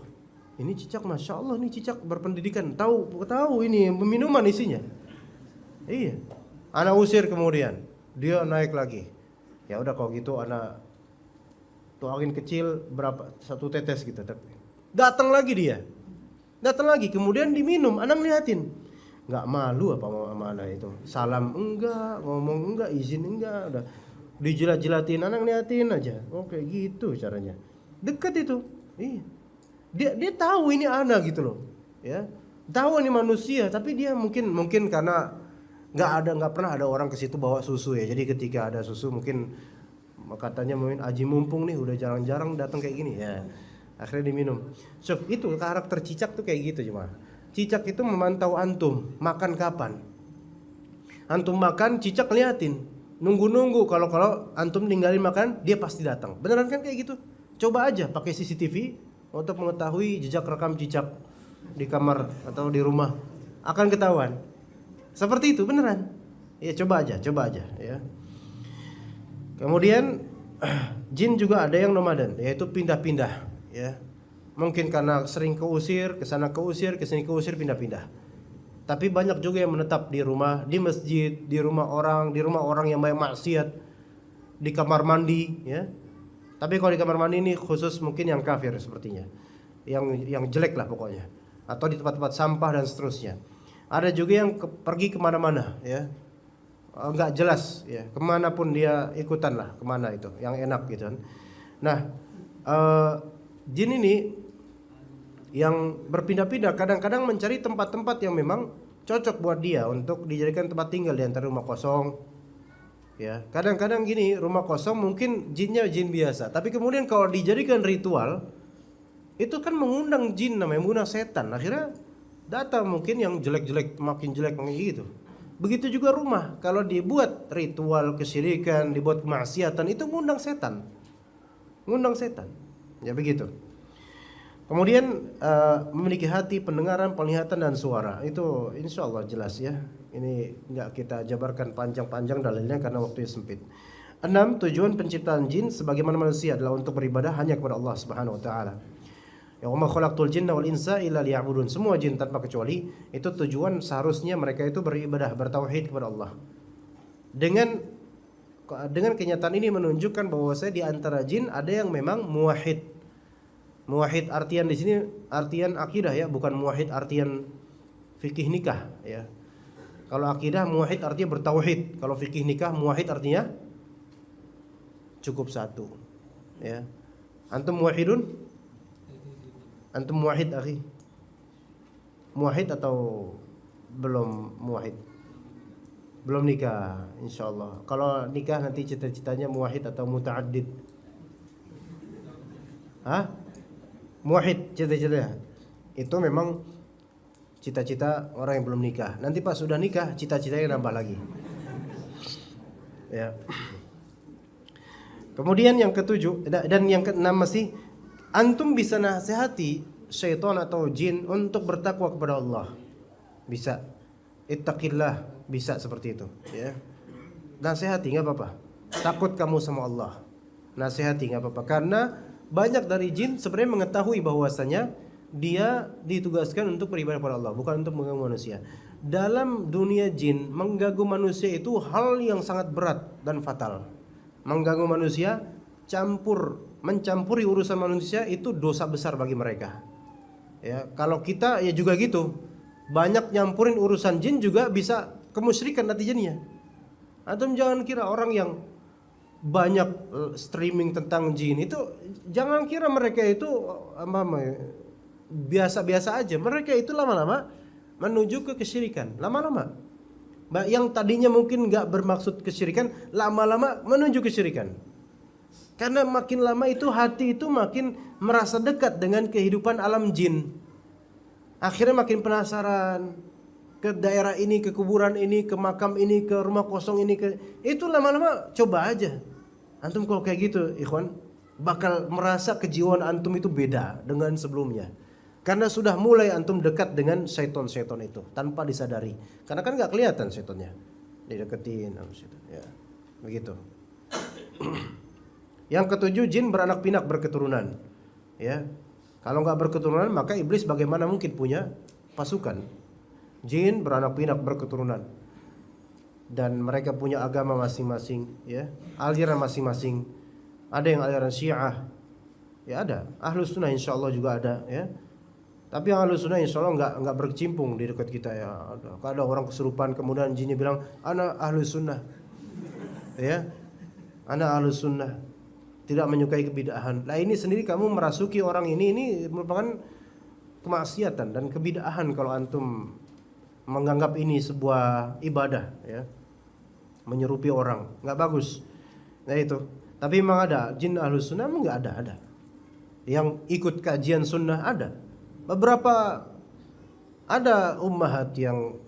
ini cicak, masya Allah, ini cicak berpendidikan, tahu ini minuman isinya. Iya, anak usir kemudian, dia naik lagi. Ya udah kalau gitu anak tuangin kecil berapa, 1 tetes gitu. Datang lagi dia, kemudian diminum. Anak ngeliatin, nggak malu apa sama anak itu? Salam enggak, ngomong enggak, izin enggak, udah dijilat-jilatin, anak ngeliatin aja. Oke gitu caranya. Dekat itu, iya. Dia tahu ini anak gitu loh, ya. Tahu ini manusia, tapi dia mungkin karena nggak pernah ada orang ke situ bawa susu ya. Jadi ketika ada susu mungkin katanya mungkin aji mumpung nih, udah jarang-jarang datang kayak gini ya. Akhirnya diminum. So, itu karakter cicak tuh kayak gitu cuma. Cicak itu memantau antum makan kapan. Antum makan, cicak liatin. Nunggu kalau antum ninggalin makan, dia pasti datang. Beneran kan kayak gitu? Coba aja pakai CCTV untuk mengetahui jejak rekam cicak di kamar atau di rumah, akan ketahuan. Seperti itu beneran. Ya coba aja ya. Kemudian jin juga ada yang nomaden, yaitu pindah-pindah ya. Mungkin karena sering keusir, ke sana keusir, ke sini keusir, pindah-pindah. Tapi banyak juga yang menetap di rumah, di masjid, di rumah orang yang banyak maksiat, di kamar mandi ya. Tapi kalau di kamar mandi ini khusus mungkin yang kafir sepertinya. Yang jelek lah pokoknya. Atau di tempat-tempat sampah dan seterusnya. Ada juga yang pergi kemana-mana ya. Enggak jelas ya, kemanapun dia ikutan lah, kemana itu yang enak gitu kan. Nah, jin ini yang berpindah-pindah kadang-kadang mencari tempat-tempat yang memang cocok buat dia untuk dijadikan tempat tinggal di antara rumah kosong ya. Kadang-kadang gini, rumah kosong mungkin jinnya jin biasa, tapi kemudian kalau dijadikan ritual itu kan mengundang jin, namanya mengundang setan. Akhirnya datang mungkin yang jelek-jelek, makin jelek gitu. Begitu juga rumah, kalau dibuat ritual kesyirikan, dibuat kemaksiatan, itu ngundang setan. Ya begitu. Kemudian memiliki hati, pendengaran, penglihatan dan suara. Itu insya Allah jelas ya. Ini nggak kita jabarkan panjang-panjang dalilnya karena waktunya sempit. 6. Tujuan penciptaan jin sebagaimana manusia adalah untuk beribadah hanya kepada Allah Subhanahu wa taala. Ya wa ma khalaqtul jinna wal insa illa liya'budun. Semua jin tanpa kecuali itu tujuan seharusnya mereka itu beribadah, bertauhid kepada Allah. Dengan kenyataan ini menunjukkan bahwa di antara jin ada yang memang muwahhid. Muwahhid artian di sini artian akidah ya, bukan muwahhid artian fikih nikah ya. Kalau akidah muwahhid artinya bertauhid, kalau fikih nikah muwahhid artinya cukup satu ya. Antum muwahhidun? Antum muwahhid akhi? Muwahhid atau belum muwahhid? Belum nikah insyaallah. Kalau nikah nanti cita-citanya muwahhid atau muta'addid? Hah? Muwahhid cita-citanya. Itu memang cita-cita orang yang belum nikah. Nanti pas sudah nikah cita-citanya nambah lagi. Ya. Kemudian yang ketujuh dan yang keenam masih, antum bisa nasihati syaitan atau jin untuk bertakwa kepada Allah. Bisa. Ittaqillah, bisa seperti itu, ya. Nasihati enggak apa-apa. Takut kamu sama Allah. Nasihati enggak apa-apa, karena banyak dari jin sebenarnya mengetahui bahwasanya dia ditugaskan untuk beribadah kepada Allah, bukan untuk mengganggu manusia. Dalam dunia jin, mengganggu manusia itu hal yang sangat berat dan fatal. Mengganggu manusia, mencampuri urusan manusia itu dosa besar bagi mereka. Ya, kalau kita ya juga gitu. Banyak nyampurin urusan jin juga bisa kemusyrikan natijanya. Antum jangan kira orang yang banyak streaming tentang jin itu, jangan kira mereka itu biasa-biasa aja. Mereka itu lama-lama menuju ke kesyirikan. Lama-lama yang tadinya mungkin gak bermaksud kesyirikan, lama-lama menuju kesyirikan. Karena makin lama itu hati itu makin merasa dekat dengan kehidupan alam jin. Akhirnya makin penasaran ke daerah ini, ke kuburan ini, ke makam ini, ke rumah kosong ini, itu lama-lama coba aja. Antum kalau kayak gitu, ikhwan, bakal merasa kejiwaan antum itu beda dengan sebelumnya. Karena sudah mulai antum dekat dengan syaitan-syaitan itu tanpa disadari. Karena kan nggak kelihatan syaitannya, dideketin, ya, begitu. Yang ketujuh, jin beranak pinak berketurunan. Ya, kalau nggak berketurunan maka iblis bagaimana mungkin punya pasukan? Jin beranak pinak berketurunan dan mereka punya agama masing-masing, ya, aliran masing-masing. Ada yang aliran Syiah, ya ada. Ahlus Sunnah insya Allah juga ada, ya. Tapi yang Ahlus Sunnah insya Allah nggak berkecimpung di dekat kita, ya. Ada orang kesurupan kemudian jinnya bilang, "Ana Ahlus Sunnah," ya, "Ana Ahlus Sunnah." Tidak menyukai kebid'ahan. Nah ini sendiri kamu merasuki orang ini merupakan kemaksiatan dan kebid'ahan kalau antum menganggap ini sebuah ibadah, ya. Menyerupi orang, nggak bagus. Nah itu. Tapi memang ada jin Ahlus Sunnah, memang nggak ada. Yang ikut kajian sunnah ada. Beberapa ada ummahat yang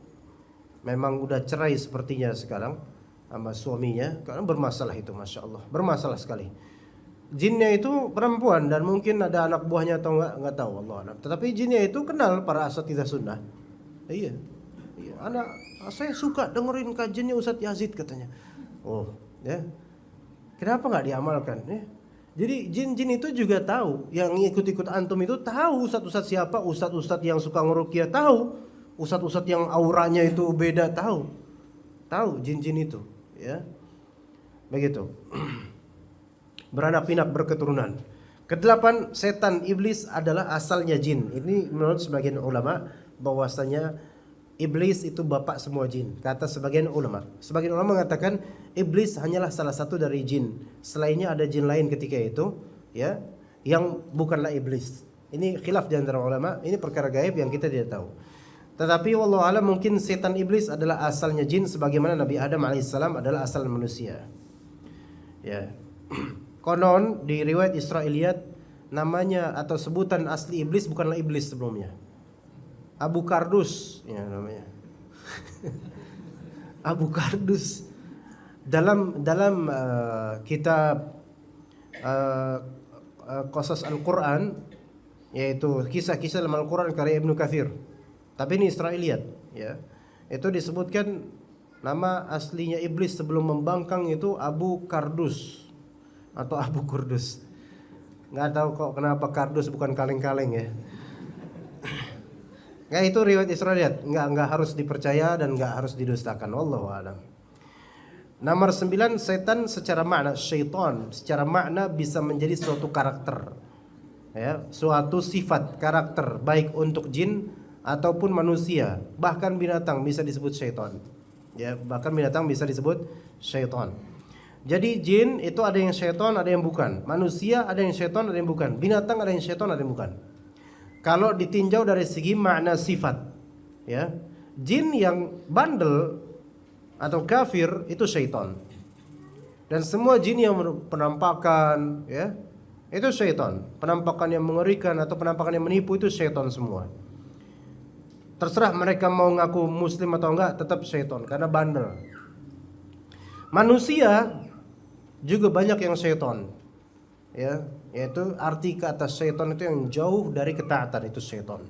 memang udah cerai sepertinya sekarang sama suaminya karena bermasalah itu, masya Allah, bermasalah sekali. Jinnya itu perempuan dan mungkin ada anak buahnya atau enggak tahu, Allah alam. Tetapi jinnya itu kenal para asatidzah sunnah. Iya, saya suka dengerin kajiannya Ustadz Yazid katanya. Oh, ya. Kenapa enggak diamalkan? Ya. Jadi jin-jin itu juga tahu, yang ikut-ikut antum itu tahu ustadz-ustadz siapa, ustadz-ustadz yang suka ngeruqyah tahu, ustadz-ustadz yang auranya itu beda tahu jin-jin itu, ya. Begitu. Beranak pinak berketurunan. Kedelapan, setan iblis adalah asalnya jin. Ini menurut sebagian ulama bahwasanya iblis itu bapak semua jin. Kata sebagian ulama. Sebagian ulama mengatakan iblis hanyalah salah satu dari jin. Selainnya ada jin lain ketika itu, ya, yang bukanlah iblis. Ini khilaf di antara ulama. Ini perkara gaib yang kita tidak tahu. Tetapi wallahu a'lam mungkin setan iblis adalah asalnya jin sebagaimana Nabi Adam alaihissalam adalah asal manusia. Ya. Konon di riwayat Israiliyat namanya atau sebutan asli iblis bukanlah iblis sebelumnya. Abu Kardus, ya namanya. Abu Kardus. Dalam kitab Qasas Al-Quran, yaitu kisah-kisah dalam Al-Quran karya Ibnu Katsir. Tapi ini Israiliyat, ya. Itu disebutkan nama aslinya iblis sebelum membangkang itu Abu Kardus atau Abu Kurdus. Nggak tahu kok kenapa kardus bukan kaleng-kaleng, ya. Nggak, itu riwayat Israiliyat, nggak harus dipercaya dan nggak harus didustakan. Wallahu a'lam. Nomor 9, setan secara makna, syaitan secara makna bisa menjadi suatu karakter, ya, suatu sifat karakter baik untuk jin ataupun manusia, bahkan binatang bisa disebut syaitan, ya, bahkan binatang bisa disebut syaitan. Jadi jin itu ada yang syaitan, ada yang bukan. Manusia ada yang syaitan, ada yang bukan. Binatang ada yang syaitan, ada yang bukan. Kalau ditinjau dari segi makna sifat, ya, jin yang bandel atau kafir itu syaitan. Dan semua jin yang penampakan, ya, itu syaitan. Penampakan yang mengerikan atau penampakan yang menipu itu syaitan semua. Terserah mereka mau ngaku muslim atau enggak, tetap syaitan karena bandel. Manusia juga banyak yang syaitan, ya, Yaitu arti kata syaitan itu yang jauh dari ketaatan, itu syaitan.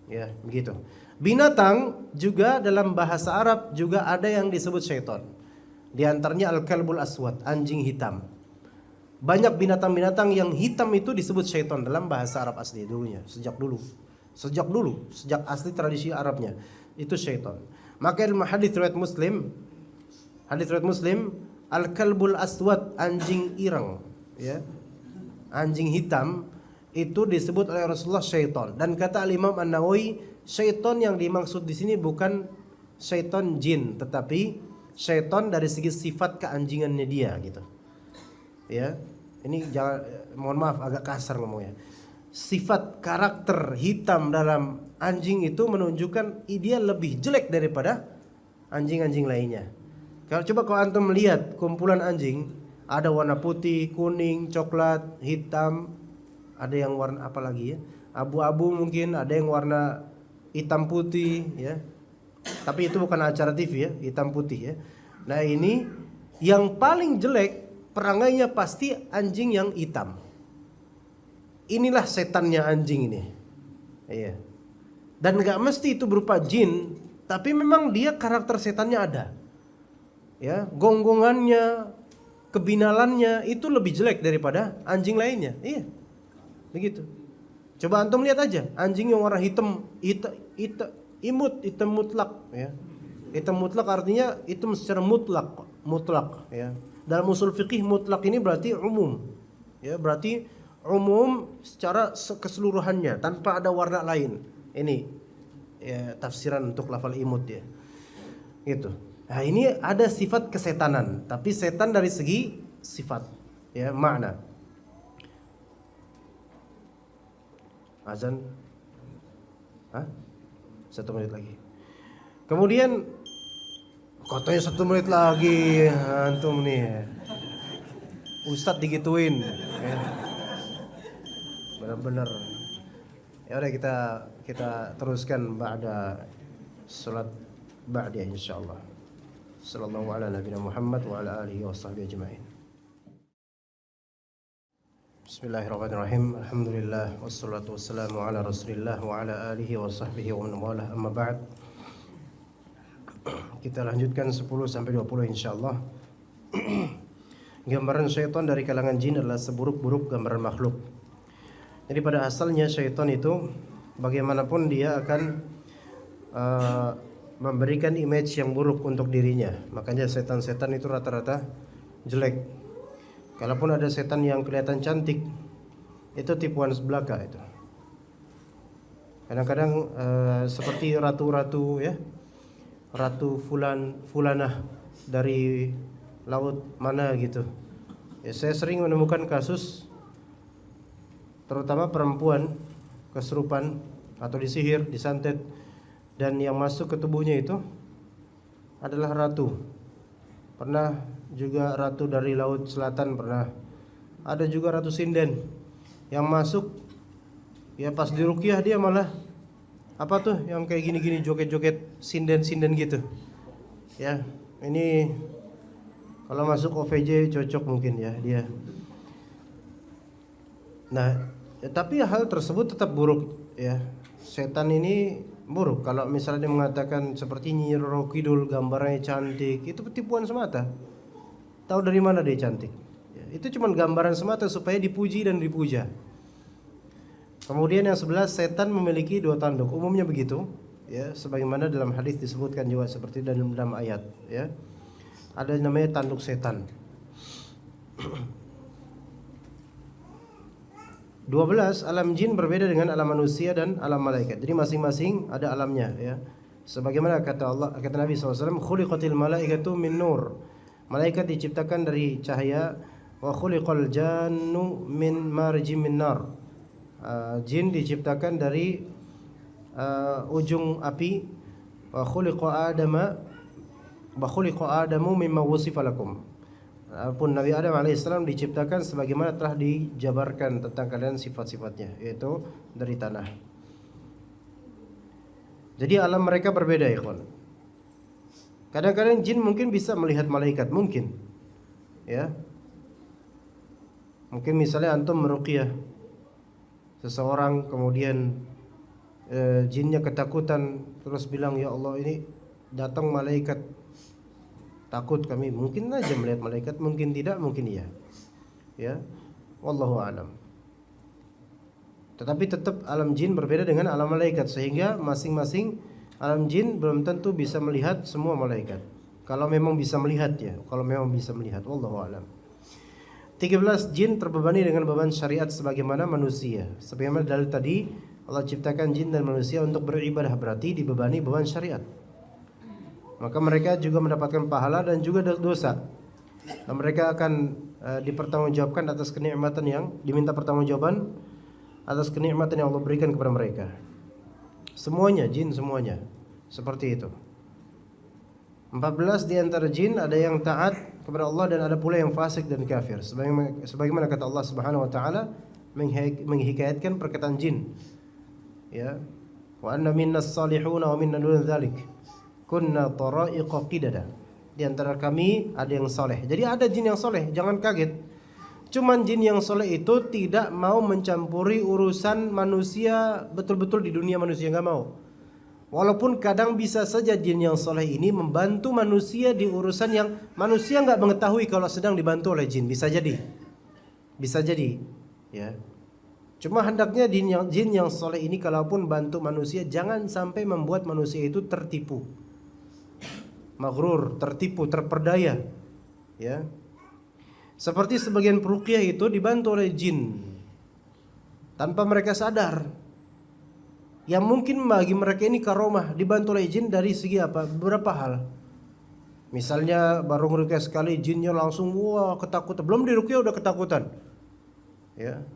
Ya, begitu. Binatang juga dalam bahasa Arab juga ada yang disebut syaitan. Di antaranya al-kalbul aswad, anjing hitam. Banyak binatang-binatang yang hitam itu disebut syaitan dalam bahasa Arab asli dulunya, sejak dulu. Sejak asli tradisi Arabnya itu syaitan. Maka dalam hadis riwayat Muslim, al-kalbul aswad, anjing ireng, ya. Anjing hitam itu disebut oleh Rasulullah syaitan. Dan kata Imam An-Nawawi, syaitan yang dimaksud di sini bukan syaitan jin, tetapi syaitan dari segi sifat keanjingannya dia gitu. Ya. Ini jangan, mohon maaf agak kasar ngomongnya. Sifat karakter hitam dalam anjing itu menunjukkan dia lebih jelek daripada anjing-anjing lainnya. Kalau antum melihat kumpulan anjing, ada warna putih, kuning, coklat, hitam, ada yang warna apa lagi ya? Abu-abu mungkin, ada yang warna hitam putih ya. Tapi itu bukan acara TV ya, hitam putih ya. Nah, ini yang paling jelek perangainya pasti anjing yang hitam. Inilah setannya anjing ini. Iya. Dan enggak mesti itu berupa jin, tapi memang dia karakter setannya ada. Ya, gonggongannya, kebinalannya itu lebih jelek daripada anjing lainnya. Iya. Begitu. Coba antum lihat aja, anjing yang warna hitam mutlak ya. Hitam mutlak artinya hitam secara mutlak ya. Dalam usul fikih mutlak ini berarti umum. Ya, berarti umum secara keseluruhannya tanpa ada warna lain. Ini ya tafsiran untuk lafal imut ya. Gitu. Nah, ini ada sifat kesetanan, tapi setan dari segi sifat ya, makna. Azan. 1 menit lagi. Kemudian katanya 1 menit lagi, antum nih. Ustadz digituin. Ya. Benar-benar. Ya udah kita teruskan ba'da salat ba'diyah insyaallah. Sallallahu ala nabiyina Muhammad wa ala alihi wa sahbihi ajma'in. Bismillahirrahmanirrahim. Alhamdulillah wassalatu wassalamu ala Rasulillah wa ala alihi wa sahbihi wa man walah. Amma ba'd. Kita lanjutkan 10 sampai 20 insyaallah. Gambaran syaitan dari kalangan jin adalah seburuk-buruk gambaran makhluk. Jadi pada asalnya syaitan itu bagaimanapun dia akan memberikan image yang buruk untuk dirinya. Makanya setan-setan itu rata-rata jelek. Kalaupun ada setan yang kelihatan cantik, itu tipuan sebelaka itu. Kadang-kadang seperti ratu-ratu ya, ratu fulanah dari laut mana gitu. Ya, saya sering menemukan kasus terutama perempuan kesurupan atau disihir, disantet, dan yang masuk ke tubuhnya itu adalah ratu. Pernah juga ratu dari laut selatan, pernah ada juga ratu sinden yang masuk. Ya pas diruqyah dia malah apa tuh yang kayak gini-gini joget-joget sinden-sinden gitu. Ya, ini kalau masuk OVJ cocok mungkin ya dia. Nah, tapi hal tersebut tetap buruk ya. Setan ini buruk. Kalau misalnya dia mengatakan seperti Nyi Roro Kidul gambarnya cantik, itu tipuan semata. Tahu dari mana dia cantik? Ya, itu cuma gambaran semata supaya dipuji dan dipuja. Kemudian yang 11, setan memiliki 2 tanduk. Umumnya begitu, ya, sebagaimana dalam hadis disebutkan juga seperti dalam ayat, ya. Ada namanya tanduk setan. 12, alam jin berbeda dengan alam manusia dan alam malaikat. Jadi masing-masing ada alamnya ya. Sebagaimana kata Nabi SAW, khuliqatil malaikatu min nur. Malaikat diciptakan dari cahaya, wa khuliqal jannu min marjim min nar. Jin diciptakan dari ujung api, wa khuliqa adamu mimma wusifa lakum. Pun Nabi Adam alaihissalam diciptakan sebagaimana telah dijabarkan tentang kalian sifat-sifatnya, yaitu dari tanah. Jadi alam mereka berbeda, ikhwan. Kadang-kadang jin mungkin bisa melihat malaikat, mungkin, ya. Mungkin misalnya antum meruqyah seseorang, kemudian jinnya ketakutan, terus bilang, ya Allah ini datang malaikat, takut kami. Mungkin aja melihat malaikat, mungkin tidak, mungkin iya. Ya, wallahu alam. Tetapi tetap alam jin berbeda dengan alam malaikat, sehingga masing-masing alam jin belum tentu bisa melihat semua malaikat. Kalau memang bisa melihat ya, kalau memang bisa melihat, wallahu alam. 13, jin terbebani dengan beban syariat sebagaimana manusia. Sebagaimana dalil tadi, Allah ciptakan jin dan manusia untuk beribadah, berarti dibebani beban syariat. Maka mereka juga mendapatkan pahala dan juga dosa. Dan mereka akan dipertanggungjawabkan atas kenikmatan yang diminta pertanggungjawaban atas kenikmatan yang Allah berikan kepada mereka. Semuanya jin, semuanya seperti itu. 14, di antara jin ada yang taat kepada Allah dan ada pula yang fasik dan kafir. Sebagaimana kata Allah Subhanahu wa taala menghikayatkan perkataan jin. Ya. Wa anna minnas salihuna wa minna dun dzalik. Kunna tara'iqa qidada. Di antara kami ada yang soleh. Jadi ada jin yang soleh, jangan kaget. Cuman jin yang soleh itu tidak mau mencampuri urusan manusia betul-betul di dunia manusia, nggak mau. Walaupun kadang bisa saja jin yang soleh ini membantu manusia di urusan yang manusia nggak mengetahui kalau sedang dibantu oleh jin, bisa jadi, ya. Cuma hendaknya jin yang soleh ini kalaupun bantu manusia jangan sampai membuat manusia itu tertipu, maghrur, tertipu, terperdaya, ya. Seperti sebagian peruqyah itu dibantu oleh jin tanpa mereka sadar. Yang mungkin bagi mereka ini karomah, dibantu oleh jin dari segi apa? Beberapa hal. Misalnya baru ngeruqyah sekali jinnya langsung wah ketakutan, belum diruqyah udah ketakutan. Ya.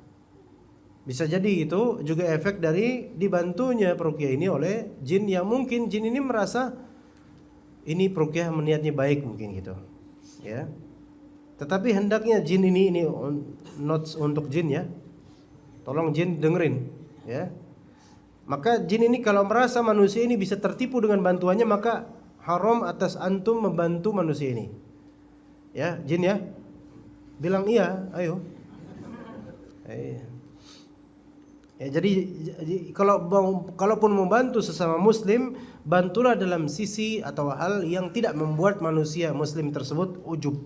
Bisa jadi itu juga efek dari dibantunya peruqyah ini oleh jin yang mungkin jin ini merasa ini peruqyah niatnya baik mungkin gitu. Ya. Tetapi hendaknya jin ini notes untuk jin ya. Tolong jin dengerin ya. Maka jin ini kalau merasa manusia ini bisa tertipu dengan bantuannya, maka haram atas antum membantu manusia ini. Ya, jin ya. Bilang iya, ayo. Ya, jadi kalaupun membantu sesama muslim, bantulah dalam sisi atau hal yang tidak membuat manusia muslim tersebut ujub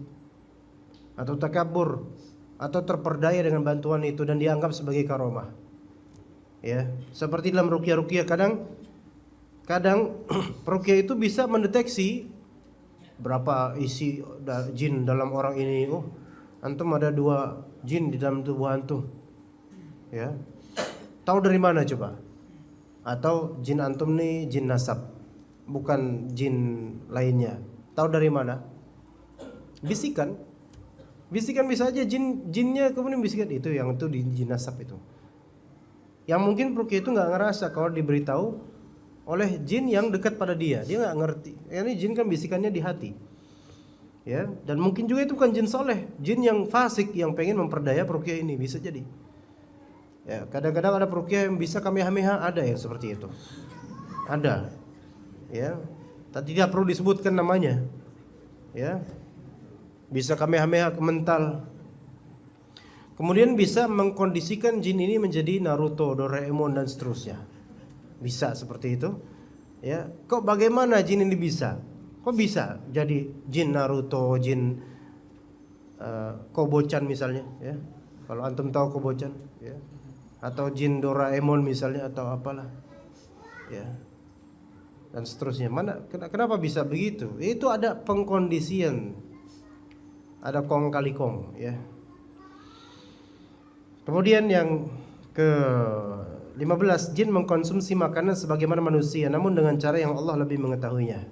atau takabur atau terperdaya dengan bantuan itu dan dianggap sebagai karomah. Ya, seperti dalam ruqyah kadang peruqyah itu bisa mendeteksi berapa isi jin dalam orang ini. Oh, antum ada 2 jin di dalam tubuh antum. Ya. Tahu dari mana coba? Atau jin antum nih jin nasab, bukan jin lainnya. Tahu dari mana? Bisikan bisa aja jinnya kemudian bisikan itu yang itu di jin nasab itu. Yang mungkin peruqyah itu nggak ngerasa kalau diberitahu oleh jin yang dekat pada dia nggak ngerti. Ini jin kan bisikannya di hati, ya. Dan mungkin juga itu bukan jin soleh, jin yang fasik yang pengen memperdaya peruqyah ini, bisa jadi. Ya, kadang-kadang ada peruqyah yang bisa kamehameha, ada yang seperti itu, ada, ya. Tidak perlu disebutkan namanya, ya. Bisa kamehameha mental. Kemudian bisa mengkondisikan jin ini menjadi Naruto, Doraemon dan seterusnya. Bisa seperti itu. Ya, kok bagaimana jin ini bisa? Kok bisa jadi jin Naruto, jin Kobo-chan misalnya, ya. Kalau antum tahu Kobo-chan, ya. Atau jin Doraemon misalnya atau apalah. Ya. Dan seterusnya. Kenapa bisa begitu? Itu ada pengkondisian. Ada kong kali kong, ya. Kemudian yang ke-15, jin mengkonsumsi makanan sebagaimana manusia namun dengan cara yang Allah lebih mengetahuinya.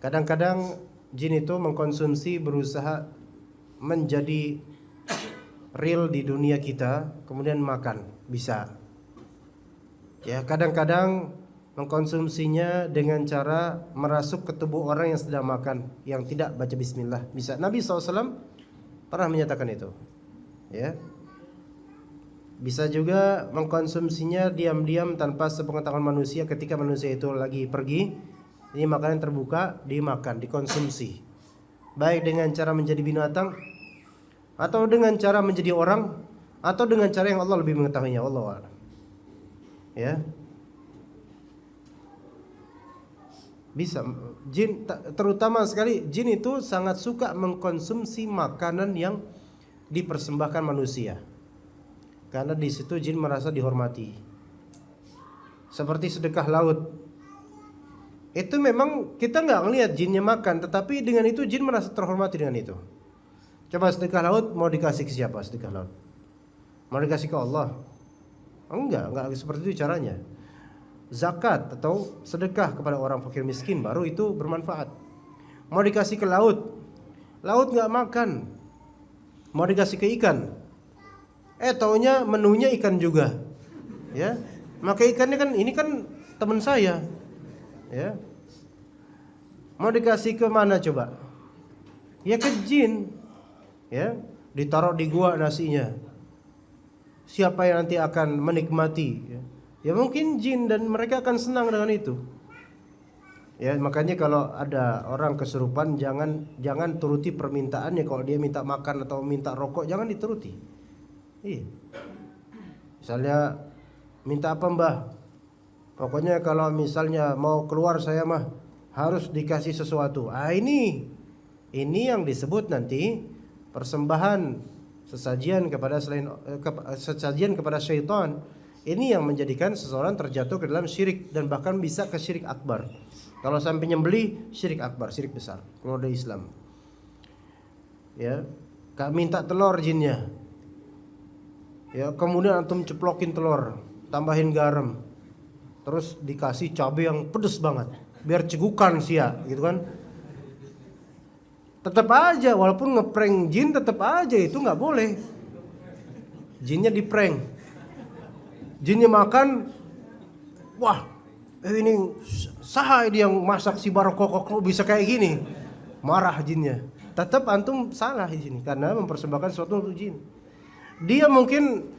Kadang-kadang jin itu mengkonsumsi, berusaha menjadi real di dunia kita, kemudian makan, bisa. Ya, kadang-kadang mengkonsumsinya dengan cara merasuk ke tubuh orang yang sedang makan, yang tidak baca bismillah, bisa. Nabi SAW pernah menyatakan itu. Ya. Bisa juga mengkonsumsinya diam-diam tanpa sepengetahuan manusia ketika manusia itu lagi pergi. Ini makanan terbuka, dimakan, dikonsumsi. Baik dengan cara menjadi binatang atau dengan cara menjadi orang, atau dengan cara yang Allah lebih mengetahuinya, wallahu a'lam. Ya. Bisa jin, terutama sekali jin itu sangat suka mengkonsumsi makanan yang dipersembahkan manusia. Karena di situ jin merasa dihormati. Seperti sedekah laut. Itu memang kita nggak ngelihat jinnya makan, tetapi dengan itu jin merasa terhormati dengan itu. Coba sedekah laut mau dikasih ke siapa sedekah laut? Mau dikasih ke Allah? Enggak seperti itu caranya. Zakat atau sedekah kepada orang fakir miskin baru itu bermanfaat. Mau dikasih ke laut, laut nggak makan. Mau dikasih ke ikan, taunya menunya ikan juga, ya. Maka ikannya kan ini kan teman saya, ya. Mau dikasih ke mana coba? Ya ke jin, ya. Ditaruh di gua nasinya. Siapa yang nanti akan menikmati? Ya mungkin jin dan mereka akan senang dengan itu. Ya makanya kalau ada orang kesurupan jangan turuti permintaannya. Kalau dia minta makan atau minta rokok jangan dituruti. Iya. Misalnya minta apa mbah? Pokoknya kalau misalnya mau keluar saya mah harus dikasih sesuatu. Ini yang disebut nanti persembahan sesajian kepada sesajian kepada syaitan. Ini yang menjadikan seseorang terjatuh ke dalam syirik dan bahkan bisa ke syirik akbar. Kalau sampai nyembeli syirik akbar, syirik besar, keluar dari Islam. Ya, minta telur jinnya. Ya, kemudian antum ceplokin telur, tambahin garam. Terus dikasih cabai yang pedes banget, biar cegukan sia, gitu kan. Tetap aja walaupun ngeprank jin tetap aja itu nggak boleh. Jinnya diprank. Jinnya makan, wah ini sahai dia yang masak si barokok kok bisa kayak gini, marah jinnya. Tetap antum salah di sini karena mempersembahkan sesuatu untuk jin. Dia mungkin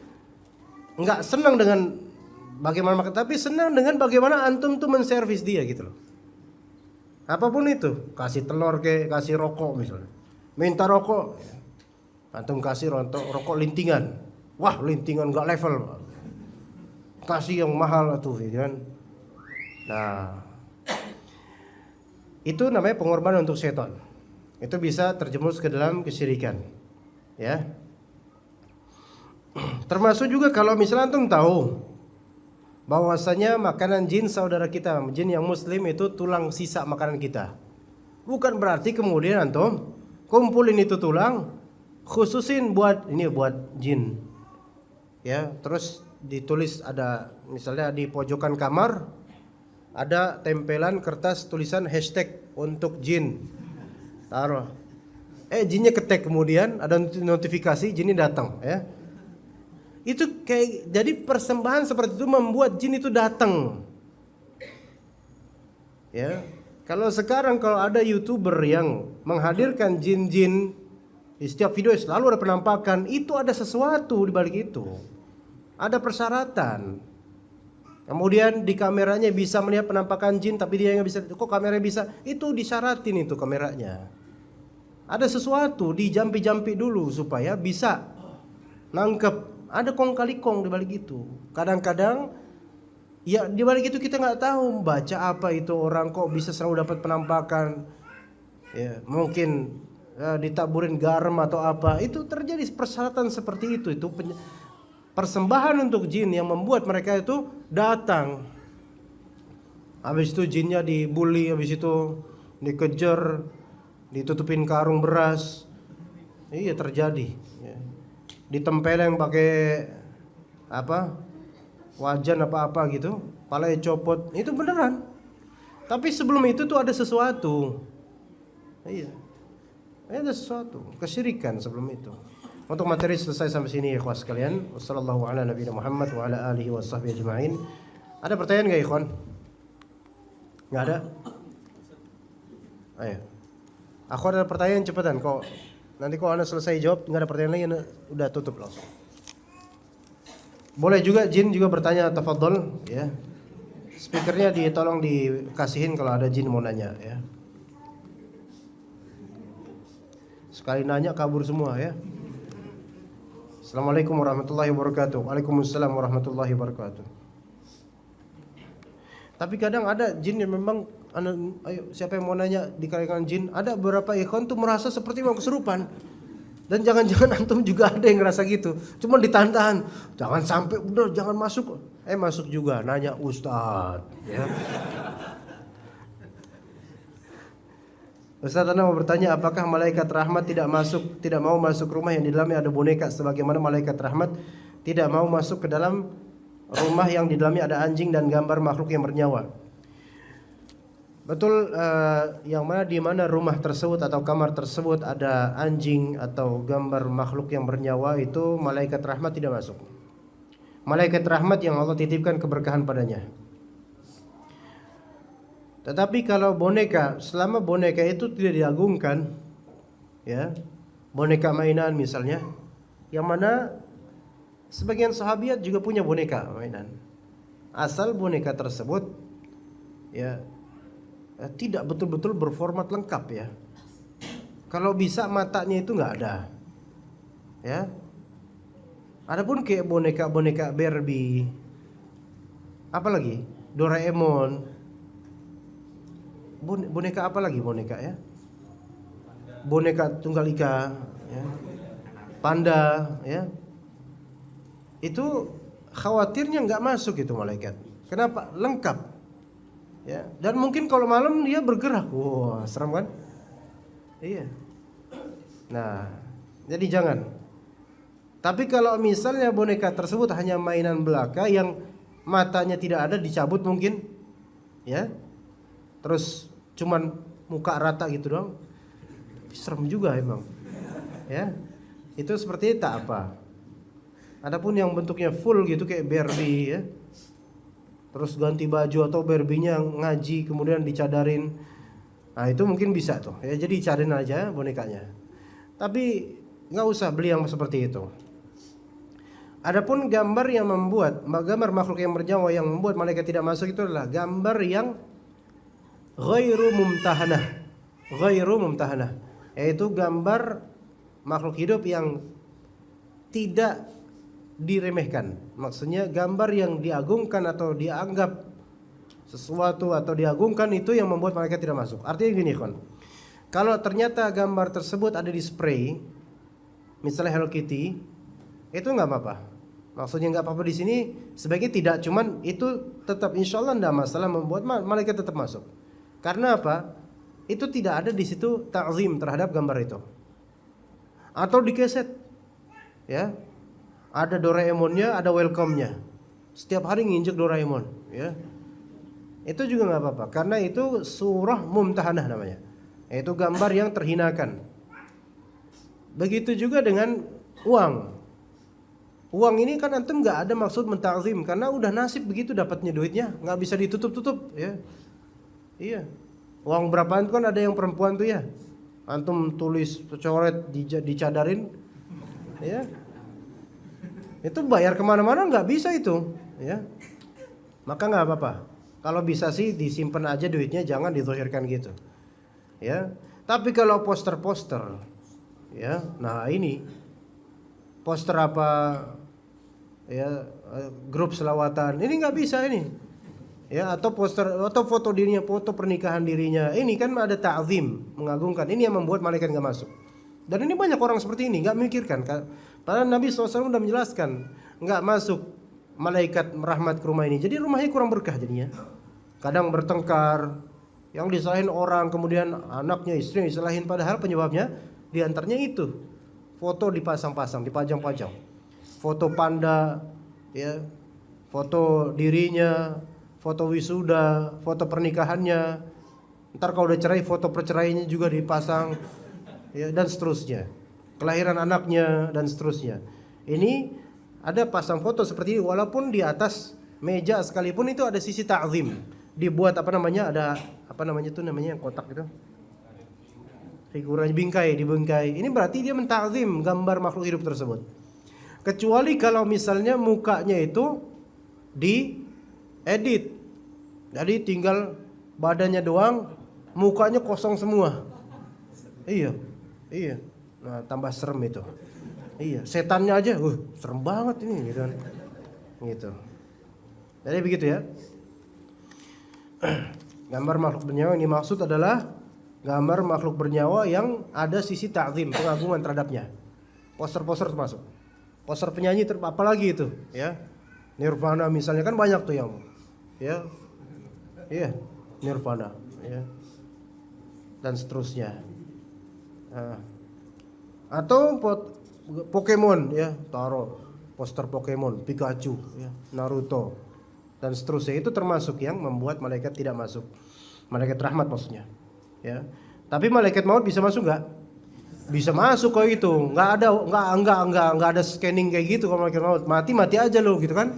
nggak senang dengan bagaimana makan, tapi senang dengan bagaimana antum tuh menservis dia gitu loh. Apapun itu, kasih telur kasih rokok misalnya, minta rokok, antum kasih rokok lintingan, wah lintingan nggak level. Kasih yang mahal tuh kan. Nah, itu namanya pengorbanan untuk setan. Itu bisa terjerumus ke dalam kesyirikan. Ya. Termasuk juga kalau misalnya antum tahu bahwasanya makanan jin saudara kita, jin yang muslim itu tulang sisa makanan kita. Bukan berarti kemudian antum kumpulin itu tulang khususin buat jin. Ya, terus ditulis ada misalnya di pojokan kamar ada tempelan kertas tulisan hashtag untuk jin, taruh jinnya ketek, kemudian ada notifikasi jinnya datang, ya itu kayak jadi persembahan seperti itu membuat jin itu datang, ya. Kalau sekarang kalau ada YouTuber yang menghadirkan jin-jin di setiap video selalu ada penampakan, itu ada sesuatu di balik itu. Ada persyaratan. Kemudian di kameranya bisa melihat penampakan jin, tapi dia nggak bisa. Kok kameranya bisa? Itu disyaratin itu kameranya. Ada sesuatu, dijampi-jampi dulu supaya bisa nangkep. Ada kong kali kong di balik itu. Kadang-kadang ya di balik itu kita nggak tahu baca apa itu orang kok bisa selalu dapat penampakan. Ya mungkin ditaburin garam atau apa. Itu terjadi persyaratan seperti itu. Itu persembahan untuk jin yang membuat mereka itu datang. Habis itu jinnya dibully, habis itu dikejar, ditutupin karung beras. Iya terjadi. Ya. Ditempeleng pakai apa? Wajan apa-apa gitu, palanya copot. Itu beneran. Tapi sebelum itu tuh ada sesuatu. Iya. Ada sesuatu, kesyirikan sebelum itu. Untuk materi selesai sampai sini ya ikhwan sekalian. Wassallallahu ala nabiyina Muhammad wa ala alihi washabbihi ajma'in. Ada pertanyaan enggak ikhwan? Enggak ada? Ayo. Aku ada pertanyaan cepetan kok. Nanti kalau Anda selesai jawab enggak ada pertanyaan lagi udah tutup langsung. Boleh juga jin juga bertanya, tafadhol ya. Speakernya tolong dikasihin kalau ada jin mau nanya ya. Sekali nanya kabur semua ya. Assalamualaikum warahmatullahi wabarakatuh. Waalaikumsalam warahmatullahi wabarakatuh. Tapi kadang ada jin yang memang, ayo siapa yang mau nanya di kalangan jin, ada beberapa ikhwan tuh merasa seperti mau kesurupan. Dan jangan-jangan antum juga ada yang ngerasa gitu. Cuma ditahan-tahan, jangan sampai udah jangan masuk. Masuk juga, nanya Ustadz, ya. Ustaz, Anda mau bertanya, apakah malaikat rahmat tidak mau masuk rumah yang di dalamnya ada boneka, sebagaimana malaikat rahmat tidak mau masuk ke dalam rumah yang di dalamnya ada anjing dan gambar makhluk yang bernyawa? Betul, yang mana di mana rumah tersebut atau kamar tersebut ada anjing atau gambar makhluk yang bernyawa, itu malaikat rahmat tidak masuk. Malaikat rahmat yang Allah titipkan keberkahan padanya. Tetapi kalau boneka, selama boneka itu tidak diagungkan, ya, boneka mainan misalnya, yang mana sebagian sahabiat juga punya boneka mainan, asal boneka tersebut, ya, tidak betul-betul berformat lengkap, ya. Kalau bisa matanya itu nggak ada, ya. Adapun kayak boneka-boneka Barbie, apalagi Doraemon. Boneka apa lagi boneka, ya? Boneka Tunggal Ika, ya. Panda, ya. Itu khawatirnya nggak masuk itu malaikat. Kenapa? Lengkap, ya. Dan mungkin kalau malam dia bergerak, wah serem kan? Iya. Nah, jadi jangan. Tapi kalau misalnya boneka tersebut hanya mainan belaka yang matanya tidak ada, dicabut mungkin, ya. Terus cuman muka rata gitu doang, serem juga emang, ya. Itu seperti tak apa. Adapun yang bentuknya full gitu kayak Barbie, ya, terus ganti baju atau Barbie-nya ngaji kemudian dicadarin, nah itu mungkin bisa tuh, ya. Jadi cariin aja bonekanya, tapi nggak usah beli yang seperti itu. Adapun gambar makhluk yang bernyawa yang membuat malaikat tidak masuk, itu adalah gambar yang ghairu mumtahanah, yaitu gambar makhluk hidup yang tidak diremehkan. Maksudnya gambar yang diagungkan atau dianggap sesuatu atau diagungkan, itu yang membuat malaikat tidak masuk. Artinya gini, kan, kalau ternyata gambar tersebut ada di spray, misalnya Hello Kitty, itu nggak apa-apa. Maksudnya nggak apa-apa di sini, sebaiknya tidak. Cuman itu tetap insya Allah nggak masalah membuat malaikat tetap masuk. Karena apa? Itu tidak ada di situ ta'zim terhadap gambar itu. Atau di keset, ya, ada Doraemonnya, ada welcome-nya. Setiap hari nginjek Doraemon, ya. Itu juga nggak apa-apa, karena itu surah mumtahanah namanya. Itu gambar yang terhinakan. Begitu juga dengan uang. Uang ini kan antum nggak ada maksud mentakzim, karena udah nasib begitu dapatnya duitnya, nggak bisa ditutup-tutup, ya. Iya. Uang berapaan kan ada yang perempuan tuh, ya. Antum tulis coret dicadarin, ya. Itu bayar kemana-mana nggak bisa itu, ya. Maka nggak apa-apa. Kalau bisa sih disimpan aja duitnya, jangan dizahirkan gitu, ya. Tapi kalau poster-poster, ya, nah ini poster apa, ya, grup selawatan, ini nggak bisa ini. Ya, atau poster atau foto dirinya, foto pernikahan dirinya, ini kan ada ta'zim, mengagungkan. Ini yang membuat malaikat nggak masuk. Dan ini banyak orang seperti ini, nggak memikirkan. Padahal Nabi SAW sudah menjelaskan, nggak masuk malaikat rahmat ke rumah ini. Jadi rumahnya kurang berkah jadinya. Kadang bertengkar, yang disalahin orang, kemudian anaknya, istrinya disalahin, padahal penyebabnya diantaranya itu. Foto dipasang-pasang, dipajang-pajang. Foto panda, ya, foto dirinya, foto wisuda, foto pernikahannya. Ntar kalau udah cerai, foto perceraiannya juga dipasang, ya, dan seterusnya. Kelahiran anaknya dan seterusnya. Ini ada pasang foto seperti ini, walaupun di atas meja sekalipun itu ada sisi ta'zim. Dibuat ada yang kotak itu. Figuranya dibingkai. Ini berarti dia mentakzim gambar makhluk hidup tersebut. Kecuali kalau misalnya mukanya itu diedit, jadi tinggal badannya doang, mukanya kosong semua. Iya. Nah, tambah serem itu. Iya, setannya aja, serem banget ini gitu kan. Gitu. Jadi begitu ya. Gambar makhluk bernyawa yang dimaksud adalah gambar makhluk bernyawa yang ada sisi ta'zim, pengagungan terhadapnya. Poster-poster termasuk. Poster penyanyi apalagi itu, ya. Nirvana misalnya kan banyak tuh yang ya. Iya, Nirvana, ya. Dan seterusnya. Atau Pokemon ya, taruh poster Pokemon, Pikachu ya, Naruto dan seterusnya. Itu termasuk yang membuat malaikat tidak masuk. Malaikat rahmat maksudnya. Ya. Tapi malaikat maut bisa masuk nggak? Bisa masuk kok itu. Nggak ada scanning kayak gitu kalau malaikat maut. Mati aja lo gitu kan.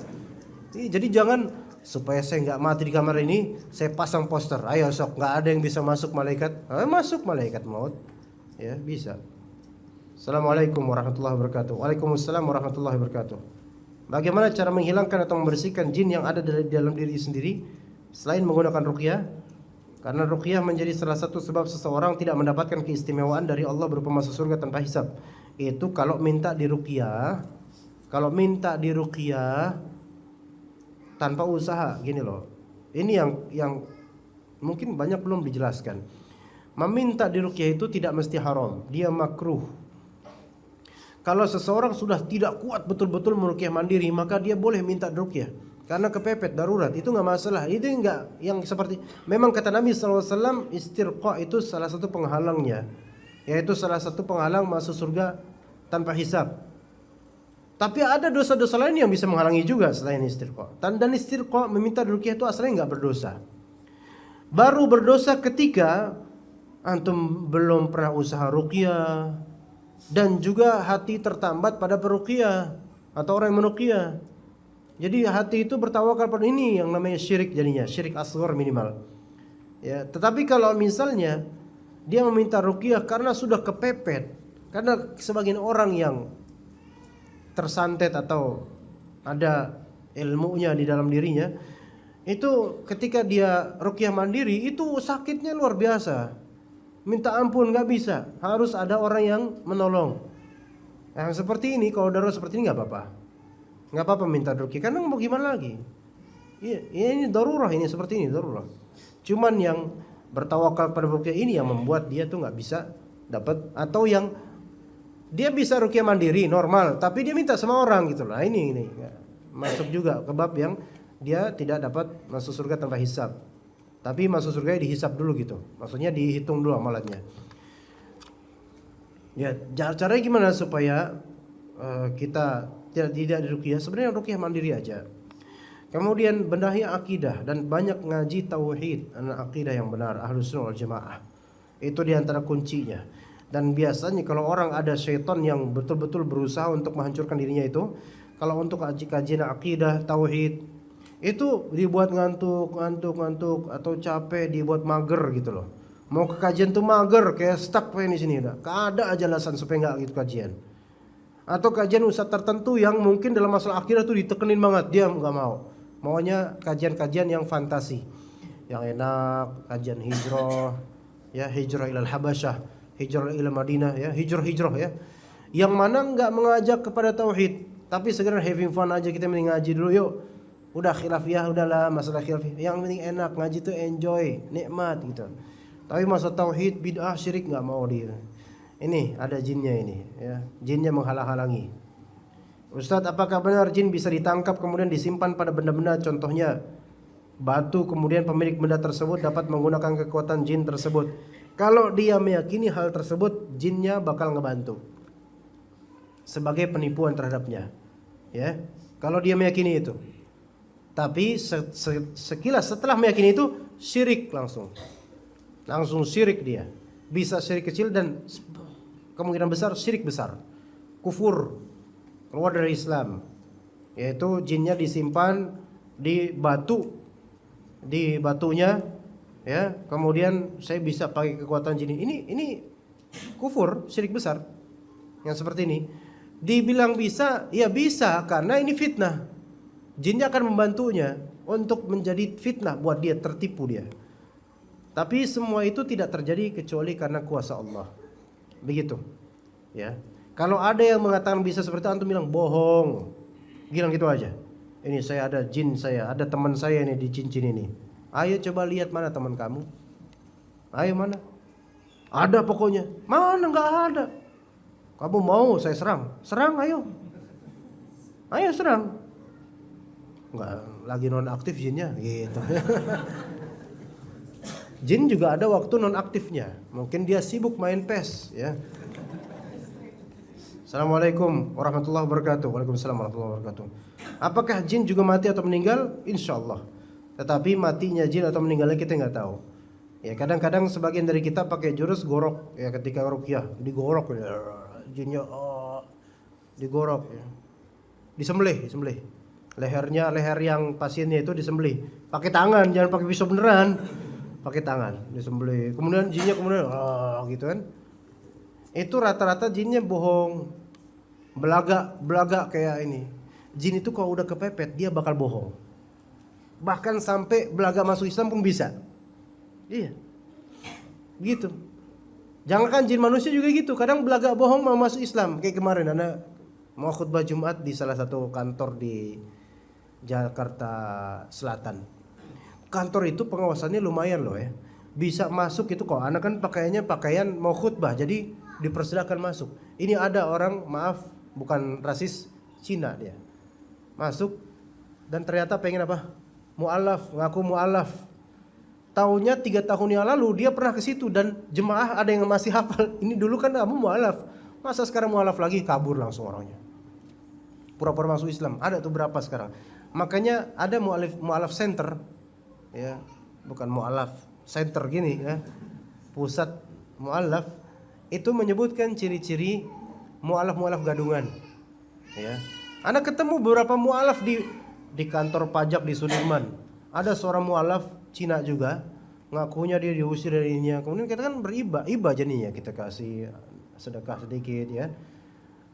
Jadi jangan supaya saya nggak mati di kamar ini, saya pasang poster. Ayo sok, nggak ada yang bisa masuk malaikat. Masuk malaikat maut. Ya, bisa. Assalamualaikum warahmatullahi wabarakatuh. Waalaikumsalam warahmatullahi wabarakatuh. Bagaimana cara menghilangkan atau membersihkan jin yang ada di dalam diri sendiri selain menggunakan ruqyah? Karena ruqyah menjadi salah satu sebab seseorang tidak mendapatkan keistimewaan dari Allah berupa masuk surga tanpa hisab. Itu kalau minta diruqyah, tanpa usaha, gini loh. Ini yang mungkin banyak belum dijelaskan. Meminta diruqyah itu tidak mesti haram, dia makruh. Kalau seseorang sudah tidak kuat betul-betul meruqyah mandiri, maka dia boleh minta ruqyah karena kepepet darurat, itu nggak masalah. Itu nggak yang seperti, memang kata Nabi SAW, istirqa itu salah satu penghalangnya, yaitu salah satu penghalang masuk surga tanpa hisab. Tapi ada dosa-dosa lain yang bisa menghalangi juga selain istirqa. Dan istirqa meminta ruqyah itu asalnya nggak berdosa. Baru berdosa ketika antum belum pernah usaha ruqyah dan juga hati tertambat pada peruqyah atau orang yang meruqyah. Jadi hati itu bertawakal pada ini yang namanya syirik, jadinya syirik asghar minimal. Ya, tetapi kalau misalnya dia meminta ruqyah karena sudah kepepet, karena sebagian orang yang tersantet atau ada ilmunya di dalam dirinya, itu ketika dia ruqyah mandiri itu sakitnya luar biasa. Minta ampun nggak bisa, harus ada orang yang menolong. Yang seperti ini, kalau darurat seperti ini nggak apa-apa minta ruqyah, karena mau gimana lagi? Ini darurat, ini seperti ini darurat. Cuman yang bertawakal pada ruqyah ini yang membuat dia tuh nggak bisa dapat, atau yang dia bisa ruqyah mandiri normal, tapi dia minta sama orang gitu lah. Ini masuk juga ke bab yang dia tidak dapat masuk surga tanpa hisab. Tapi masuk surga dihisab dulu gitu. Maksudnya dihitung dulu amalannya. Ya, caranya gimana supaya kita tidak diruqyah? Sebenarnya ruqyah mandiri aja. Kemudian benahi akidah dan banyak ngaji tauhid, akidah yang benar, Ahlus Sunnah wal Jamaah. Itu diantara kuncinya. Dan biasanya kalau orang ada syaitan yang betul-betul berusaha untuk menghancurkan dirinya itu, kalau untuk kajian akidah tauhid itu dibuat ngantuk atau capek, dibuat mager gitu loh. Mau ke kajian tuh mager, kayak stuck pengen di sini udah. Ada aja alasan supaya nggak gitu kajian. Atau kajian ustadz tertentu yang mungkin dalam masalah akidah tuh ditekenin banget, dia nggak mau. Maunya kajian-kajian yang fantasi, yang enak, kajian hijrah, ya hijrah ilal Habasyah, hijrah ilal Madinah, ya hijrah ya. Yang mana nggak mengajak kepada tauhid, tapi sekedar having fun aja, kita mending ngaji dulu yuk. Udah khilafiyah, udahlah masalah khilafiyah. Yang penting enak, ngaji tuh enjoy, nikmat gitu. Tapi masalah tauhid, bid'ah, syirik nggak mau dia. Ini ada jinnya ini, ya. Jinnya menghalang-halangi. Ustadz, apakah benar jin bisa ditangkap kemudian disimpan pada benda-benda, contohnya batu, kemudian pemilik benda tersebut dapat menggunakan kekuatan jin tersebut? Kalau dia meyakini hal tersebut, jinnya bakal ngebantu sebagai penipuan terhadapnya, ya. Kalau dia meyakini itu. Tapi sekilas setelah meyakini itu syirik langsung syirik dia. Bisa syirik kecil dan kemungkinan besar syirik besar, kufur, keluar dari Islam. Yaitu jinnya disimpan di batunya, ya. Kemudian saya bisa pakai kekuatan jin ini kufur, syirik besar. Yang seperti ini dibilang bisa, ya bisa karena ini fitnah. Jinnya akan membantunya untuk menjadi fitnah buat dia, tertipu dia. Tapi semua itu tidak terjadi kecuali karena kuasa Allah. Begitu. Ya. Kalau ada yang mengatakan bisa seperti itu, antum bilang bohong. Bilang gitu aja. Ini saya ada jin saya, ada teman saya ini di cincin ini. Ayo coba lihat mana teman kamu. Ayo mana? Ada pokoknya. Mana nggak ada. Kamu mau saya serang? Serang ayo. Ayo serang. Nggak lagi non aktif jinnya gitu. Jin juga ada waktu non aktifnya. Mungkin dia sibuk main PES ya. Assalamualaikum warahmatullahi wabarakatuh. Waalaikumsalam warahmatullahi wabarakatuh. Apakah jin juga mati atau meninggal? Insya Allah. Tetapi matinya jin atau meninggalnya kita nggak tahu. Ya kadang-kadang sebagian dari kita pakai jurus gorok ya ketika ruqyah, digorok ya, jinnya digorok ya. Disembelih. Leher yang pasiennya itu disembelih. Pakai tangan, jangan pakai pisau beneran. Pakai tangan, disembelih. Kemudian jinnya gitu kan. Itu rata-rata jinnya bohong. Belaga kayak ini. Jin itu kalau udah kepepet dia bakal bohong. Bahkan sampai belaga masuk Islam pun bisa. Iya. Gitu. Jangankan jin manusia juga gitu. Kadang belaga bohong mau masuk Islam. Kayak kemarin anak mau khutbah Jumat di salah satu kantor di Jakarta Selatan. Kantor itu pengawasannya lumayan loh ya. Bisa masuk itu kok. Anak kan pakaiannya pakaian mau khutbah. Jadi dipersilakan masuk. Ini ada orang, maaf, bukan rasis, Cina dia. Masuk dan ternyata pengen apa? Mu'alaf, ngaku mu'alaf. Taunya 3 tahun yang lalu dia pernah ke situ dan jemaah ada yang masih hafal. Ini dulu kan kamu mu'alaf. Masa sekarang mu'alaf lagi? Kabur langsung orangnya. Pura-pura masuk Islam. Ada tuh berapa sekarang? Makanya ada mu'alaf center. Ya, bukan mu'alaf center gini ya. Pusat mu'alaf itu menyebutkan ciri-ciri mu'alaf gadungan. Ya. Anak ketemu beberapa mu'alaf di kantor pajak di Sudirman. Ada seorang mu'alaf Cina juga, ngakunya dia diusir dari ininya. Kemudian kita kan iba jadinya, kita kasih sedekah sedikit ya.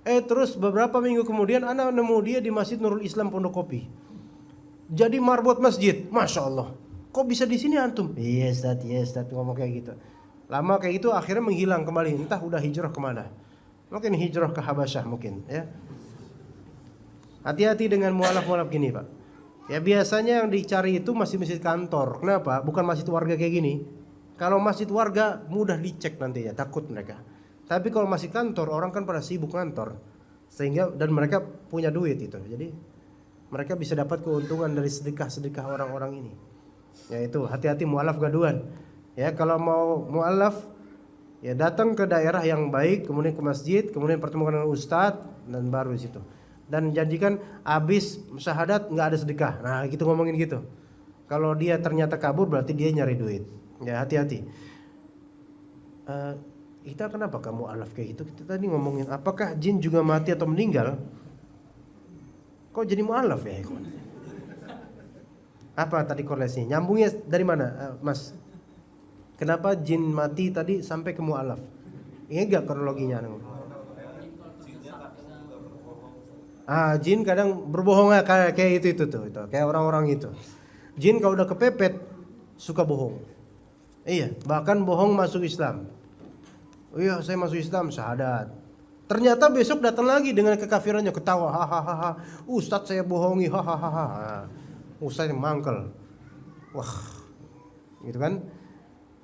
Terus beberapa minggu kemudian anak nemu dia di Masjid Nurul Islam Pondok Kopi. Jadi marbot masjid, masya Allah. Kok bisa di sini antum? Iya Ustaz, ngomong kayak gitu. Lama kayak gitu akhirnya menghilang kembali. Entah udah hijrah kemana. Mungkin hijrah ke Habasyah mungkin ya. Hati-hati dengan mualaf gini Pak. Ya biasanya yang dicari itu masjid-masjid kantor. Kenapa? Bukan masjid warga kayak gini. Kalau masjid warga mudah dicek nanti ya, takut mereka. Tapi kalau masjid kantor, orang kan pada sibuk kantor. Sehingga dan mereka punya duit itu. Jadi mereka bisa dapat keuntungan dari sedekah-sedekah orang-orang ini. Yaitu hati-hati mualaf gaduhan. Ya kalau mau mualaf ya datang ke daerah yang baik, kemudian ke masjid, kemudian pertemuan dengan ustadz dan baru di situ. Dan janjikan habis syahadat nggak ada sedekah. Nah gitu ngomongin gitu. Kalau dia ternyata kabur berarti dia nyari duit. Ya hati-hati. Kita kenapa kamu alaf kayak gitu? Kita tadi ngomongin apakah jin juga mati atau meninggal? Kok jadi mualaf ya? Apa tadi korelasinya? Nyambungnya dari mana, Mas? Kenapa jin mati tadi sampai ke mualaf? Ingat gak kronologinya? Jin kadang berbohong kayak itu kayak orang-orang itu. Jin kalau udah kepepet suka bohong. Iya, bahkan bohong masuk Islam. Iya, saya masuk Islam, syahadat. Ternyata besok datang lagi dengan kekafirannya, ketawa, hahaha. Ustadz saya bohongi, hahaha. Ustadz mangkel. Wah, gitu kan?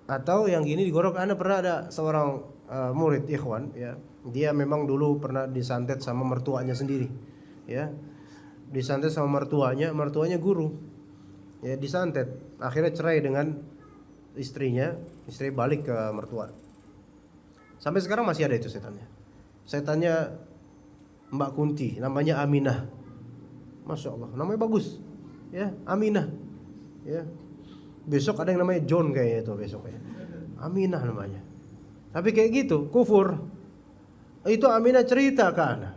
Atau yang gini digorok. Anda pernah ada seorang murid ikhwan, ya. Dia memang dulu pernah disantet sama mertuanya sendiri, ya. Disantet sama mertuanya guru, ya disantet. Akhirnya cerai dengan istrinya, istri balik ke mertua. Sampai sekarang masih ada itu setannya. Setannya Mbak Kunti, namanya Aminah. Masya Allah, namanya bagus, ya Aminah, ya. Besok ada yang namanya John kayaknya itu besok ya. Aminah namanya. Tapi kayak gitu, kufur. Itu Aminah cerita ke anak.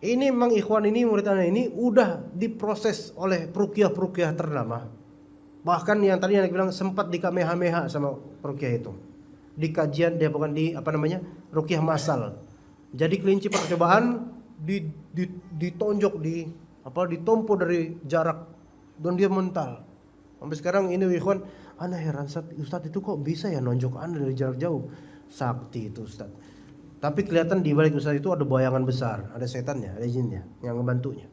Ini memang ikhwan ini murid anak ini udah diproses oleh peruqyah ternama. Bahkan yang tadi anak bilang sempat dikamehameha sama peruqyah itu. Di kajian dia bukan di ruqyah masal. Jadi kelinci percobaan ditonjok ditompo dari jarak dan dia mental. Sampai sekarang ini ikhwan, ana heran Ustaz itu kok bisa ya nonjok Anda dari jarak jauh. Sakti itu Ustaz. Tapi kelihatan di balik ustaz itu ada bayangan besar, ada setannya, ada jinnya yang membantunya.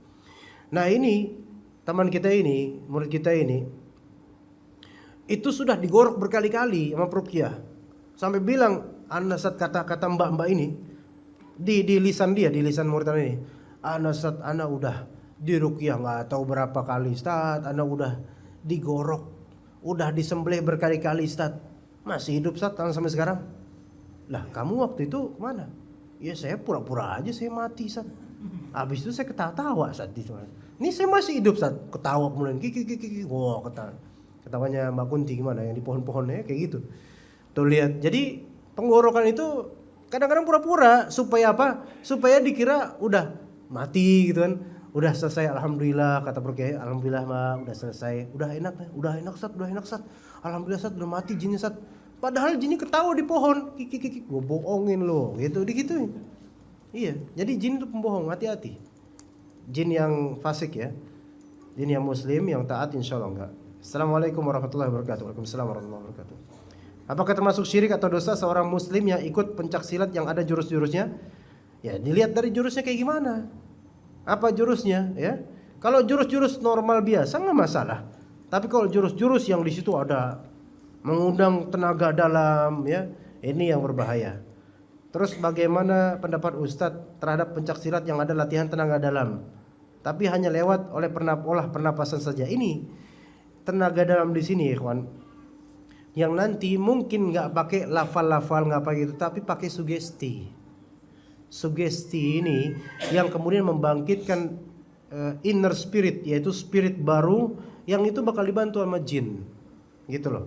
Nah ini teman kita ini, murid kita ini, itu sudah digorok berkali-kali sama Ruqyah. Sampai bilang, Ustaz, kata-kata mbak-mbak ini di lisan dia, di lisan murid ini, Ustaz, ana udah di Ruqyah nggak tahu berapa kali Ustaz, ana udah digorok, udah disembelih berkali-kali Ustaz, masih hidup Ustaz sampai sekarang. Lah kamu waktu itu kemana? Ya saya pura-pura aja saya mati Ustaz. Habis itu saya ketawa Ustaz. Ini saya masih hidup Ustaz. Ketawa kemudian kiki. Wah, ketawanya Mbak Kunti gimana yang di pohon-pohonnya kayak gitu. Tuh lihat. Jadi penggorokan itu kadang-kadang pura-pura supaya apa? Supaya dikira udah mati gitu kan. Udah selesai, alhamdulillah, kata Ruqyah, alhamdulillah Mbak, udah selesai. Udah enak Ustaz, alhamdulillah Ustaz, udah mati jinnya Ustaz. Padahal jinnya ketawa di pohon, kiki, gue bohongin lo, gitu, digituin. Iya, jadi jin itu pembohong, hati-hati. Jin yang fasik ya, jin yang muslim, yang taat insya Allah enggak. Assalamualaikum warahmatullahi wabarakatuh. Waalaikumsalam warahmatullahi wabarakatuh. Apakah termasuk syirik atau dosa seorang muslim yang ikut pencak silat yang ada jurus-jurusnya? Ya, dilihat dari jurusnya kayak gimana. Apa jurusnya ya? Kalau jurus-jurus normal biasa nggak masalah. Tapi kalau jurus-jurus yang di situ ada mengundang tenaga dalam ya, ini yang berbahaya. Terus bagaimana pendapat Ustadz terhadap pencak silat yang ada latihan tenaga dalam, tapi hanya lewat oleh olah pernapasan saja? Ini tenaga dalam di sini, ikhwan, yang nanti mungkin nggak pakai lafal-lafal nggak pakai itu, tapi pakai sugesti. Sugesti ini yang kemudian membangkitkan inner spirit, yaitu spirit baru yang itu bakal dibantu sama jin, gitu loh.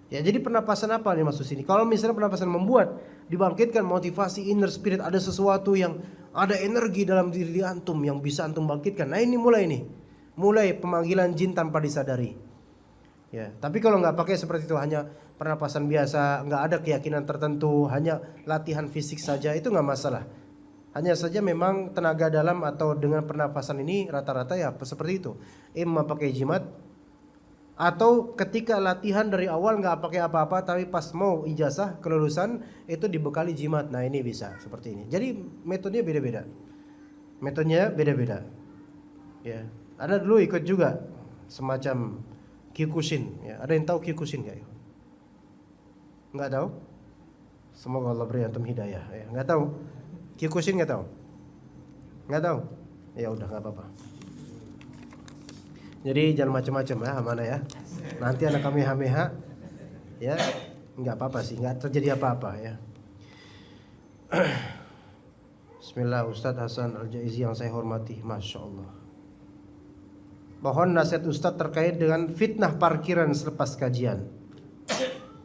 Ya, jadi pernapasan apa nih maksud sini? Kalau misalnya pernapasan membuat dibangkitkan motivasi inner spirit, ada sesuatu yang ada energi dalam diri antum yang bisa antum bangkitkan. Nah ini mulai pemanggilan jin tanpa disadari. Ya, tapi kalau nggak pakai seperti itu, hanya pernapasan biasa, nggak ada keyakinan tertentu, hanya latihan fisik saja, itu nggak masalah. Hanya saja memang tenaga dalam atau dengan pernapasan ini rata-rata ya seperti itu. Imma pakai jimat, atau ketika latihan dari awal nggak pakai apa-apa, tapi pas mau ijazah kelulusan itu dibekali jimat. Nah ini bisa seperti ini. Jadi metodenya beda-beda. Ya, ada dulu ikut juga semacam Kyokushin. Ya, ada yang tahu Kyokushin nggak? Nggak tahu? Semoga Allah beri antum hidayah. Ya, nggak tahu? Kyokushin nggak tahu? Nggak tahu? Ya udah nggak apa-apa. Jadi jangan macam-macam ya, mana ya. Nanti anak kami Kamehameha ya, nggak apa-apa sih, nggak terjadi apa-apa ya. Bismillah, Ustadz Hasan Al-Jaizi yang saya hormati, Masya Allah. Mohon nasihat Ustadz terkait dengan fitnah parkiran selepas kajian.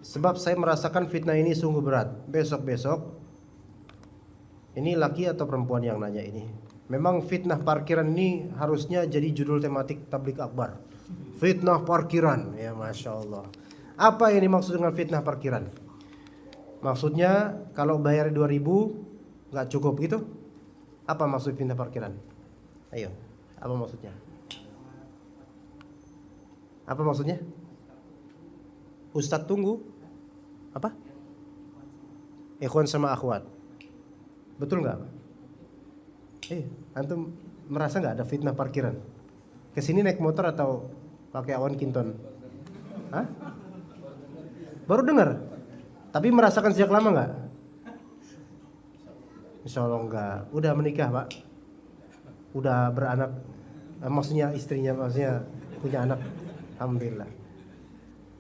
Sebab saya merasakan fitnah ini sungguh berat. Besok-besok, ini laki atau perempuan yang nanya ini? Memang fitnah parkiran ini harusnya jadi judul tematik tablik akbar. Fitnah parkiran, ya Masya Allah. Apa yang dimaksud dengan fitnah parkiran? Maksudnya kalau bayar 2.000 nggak cukup gitu? Apa maksud fitnah parkiran? Ayo, apa maksudnya? Apa maksudnya? Ustadz tunggu. Apa? Ikhwan sama akhwat. Betul nggak? Antum merasa nggak ada fitnah parkiran? Kesini naik motor atau pakai awan kinton? Hah? Baru dengar? Tapi merasakan sejak lama nggak? Insya Allah nggak. Udah menikah Pak? Udah beranak? Maksudnya istrinya, maksudnya punya anak? Alhamdulillah.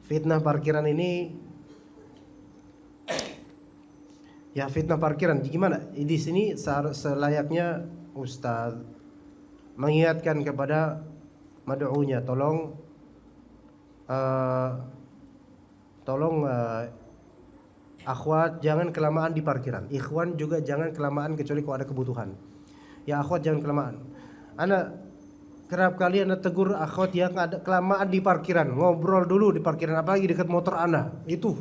Fitnah parkiran ini, ya fitnah parkiran gimana? Di sini selayaknya Ustaz mengingatkan kepada mad'unya, tolong akhwat jangan kelamaan di parkiran. Ikhwan juga jangan kelamaan kecuali kalau ada kebutuhan. Ya akhwat jangan kelamaan. Ana kerap kali ana tegur akhwat yang ada kelamaan di parkiran. Ngobrol dulu di parkiran, apalagi dekat motor ana. Itu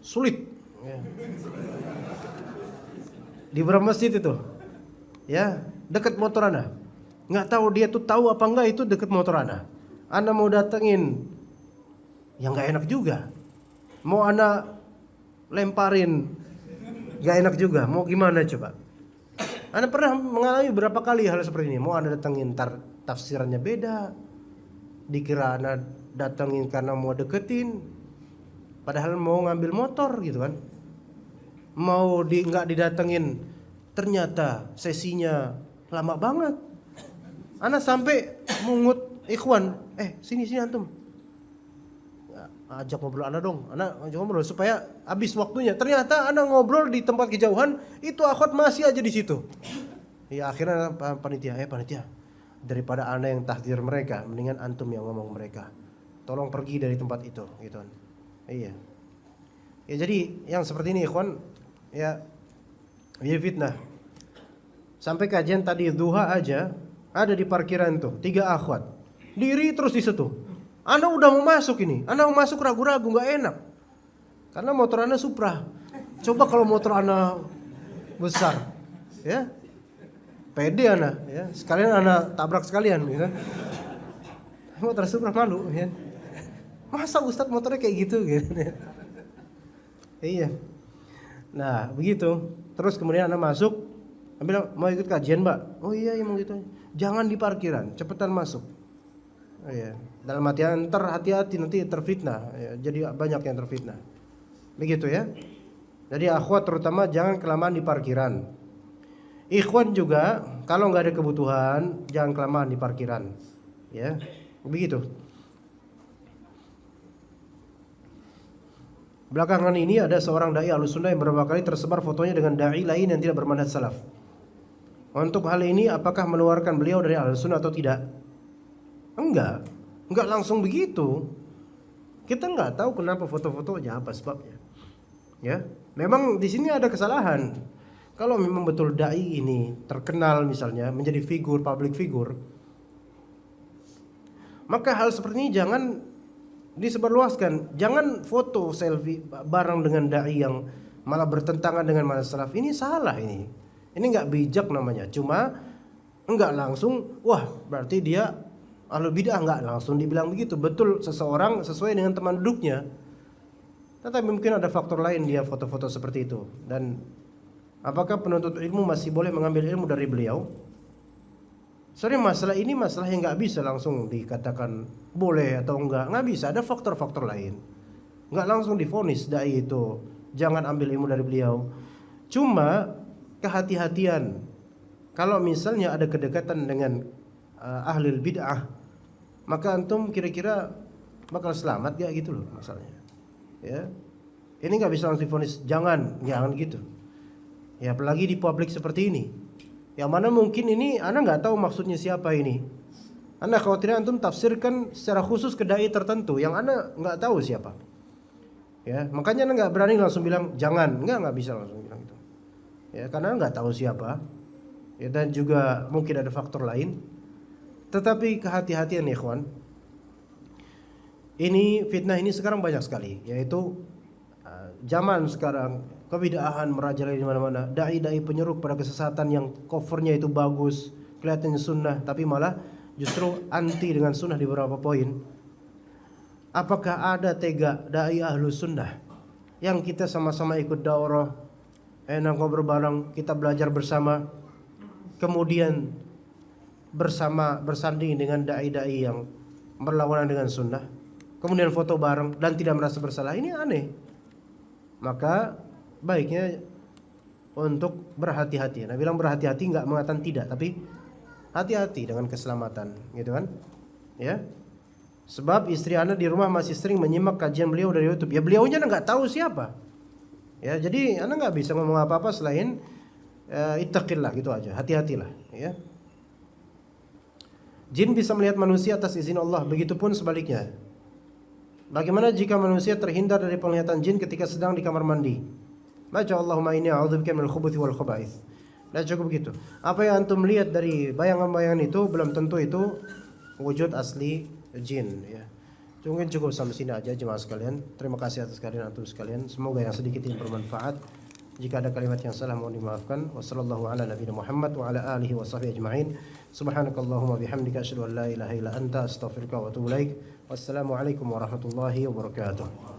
sulit. Ya. Di masjid itu, ya dekat motor ana. Nggak tahu dia tuh tahu apa enggak itu dekat motor ana. Ana mau datengin, ya nggak enak juga. Mau ana lemparin Gak enak juga. Mau gimana coba? Anda pernah mengalami berapa kali hal seperti ini? Mau Anda datengin tafsirannya beda. Dikira Anda datengin karena mau deketin, padahal mau ngambil motor gitu kan. Mau nggak didatengin, ternyata sesinya lama banget. Anda sampai mungut ikhwan, sini antum. Ajak ngobrol Anda dong. Anda ajak ngobrol supaya habis waktunya. Ternyata Anda ngobrol di tempat kejauhan, itu akhwat masih aja di situ. Ya akhirnya panitia, daripada Anda yang tahdir mereka, mendingan antum yang ngomong mereka. Tolong pergi dari tempat itu, gitu kan. Iya. Ya jadi yang seperti ini ikhwan, ya fitnah. Sampai kajian tadi duha aja ada di parkiran tuh 3 akhwat. Diri terus di situ. Anda udah mau masuk ini, Anda mau masuk ragu-ragu, nggak enak. Karena motor Anda Supra. Coba kalau motor Anda besar, ya, pede Anda, ya, sekalian Anda tabrak sekalian, gitu. Motor Supra malu, ya. Masa Ustadz motornya kayak gitu, gitu. Iya. Nah begitu. Terus kemudian Anda masuk, bilang mau ikut kajian Mbak. Oh iya mau gitu. Jangan di parkiran, cepetan masuk. Oh, iya. Dalam artian hati-hati nanti terfitnah, ya, jadi banyak yang terfitnah. Begitu ya. Jadi akhwat terutama jangan kelamaan di parkiran. Ikhwan juga kalau nggak ada kebutuhan jangan kelamaan di parkiran. Ya, begitu. Belakangan ini ada seorang dai Ahlussunnah yang beberapa kali tersebar fotonya dengan dai lain yang tidak bermanhaj salaf. Untuk hal ini apakah mengeluarkan beliau dari Ahlussunnah atau tidak? Enggak langsung begitu. Kita enggak tahu kenapa foto-fotonya, apa sebabnya. Ya, memang di sini ada kesalahan. Kalau memang betul dai ini terkenal misalnya menjadi public figure, maka hal seperti ini jangan disebarluaskan. Jangan foto selfie bareng dengan dai yang malah bertentangan dengan manhaj salaf. Ini salah ini. Ini enggak bijak namanya. Cuma enggak langsung, wah berarti dia Ahlul bidah, enggak langsung dibilang begitu. Betul seseorang sesuai dengan teman duduknya. Tetapi mungkin ada faktor lain dia foto-foto seperti itu. Dan apakah penuntut ilmu masih boleh mengambil ilmu dari beliau? Soalnya masalah ini masalah yang enggak bisa langsung dikatakan boleh atau enggak bisa. Ada faktor-faktor lain. Enggak langsung divonis dai itu jangan ambil ilmu dari beliau. Cuma kehati-hatian. Kalau misalnya ada kedekatan dengan ahlul bid'ah, maka antum kira-kira bakal selamat gak gitu loh masalahnya. Ya, ini nggak bisa langsung divonis jangan gitu. Ya apalagi di publik seperti ini, yang mana mungkin ini Anda nggak tahu maksudnya siapa ini. Anda khawatir antum tafsirkan secara khusus ke dai tertentu yang Anda nggak tahu siapa. Ya makanya Anda nggak berani langsung bilang jangan, nggak bisa langsung bilang itu. Ya karena nggak tahu siapa. Ya dan juga mungkin ada faktor lain. Tetapi kehati-hatian ikhwan. Ini fitnah ini sekarang banyak sekali, yaitu zaman sekarang kebid'ahan merajalela di mana-mana. Dai-dai penyeru pada kesesatan yang covernya itu bagus, kelihatannya sunnah, tapi malah justru anti dengan sunnah di beberapa poin. Apakah ada tega dai Ahlus Sunnah yang kita sama-sama ikut daurah, enak ngobrol bareng, kita belajar bersama, kemudian bersanding dengan dai-dai yang berlawanan dengan sunnah, kemudian foto bareng dan tidak merasa bersalah? Ini aneh. Maka baiknya untuk berhati-hati. Nah, bilang berhati-hati nggak mengatakan tidak, tapi hati-hati dengan keselamatan, gitu kan? Ya. Sebab istri Anda di rumah masih sering menyimak kajian beliau dari YouTube. Ya beliaunya nggak tahu siapa. Ya, jadi Anda nggak bisa ngomong apa-apa selain ittaqillah gitu aja. Hati-hatilah, ya. Jin bisa melihat manusia atas izin Allah, begitupun sebaliknya. Bagaimana jika manusia terhindar dari penglihatan jin ketika sedang di kamar mandi? Baca Allahumma inni a'udzubika minal khubuthi wal khaba'ith. Nah cukup begitu. Apa yang antum lihat dari bayangan-bayangan itu belum tentu itu wujud asli jin, ya. Mungkin cukup sampai sini aja jemaah sekalian. Terima kasih atas kehadiran antum sekalian. Semoga yang sedikit ini bermanfaat. Jika ada kalimat yang salah mohon dimaafkan. Wassallallahu ala nabiyina Muhammad wa ala alihi wa sahbihi ajma'in. Subhanakallahumma bihamdika asyhadu an la ilaha illa anta astaghfiruka wa atubu ilaik. Wassalamu alaikum warahmatullahi wabarakatuh.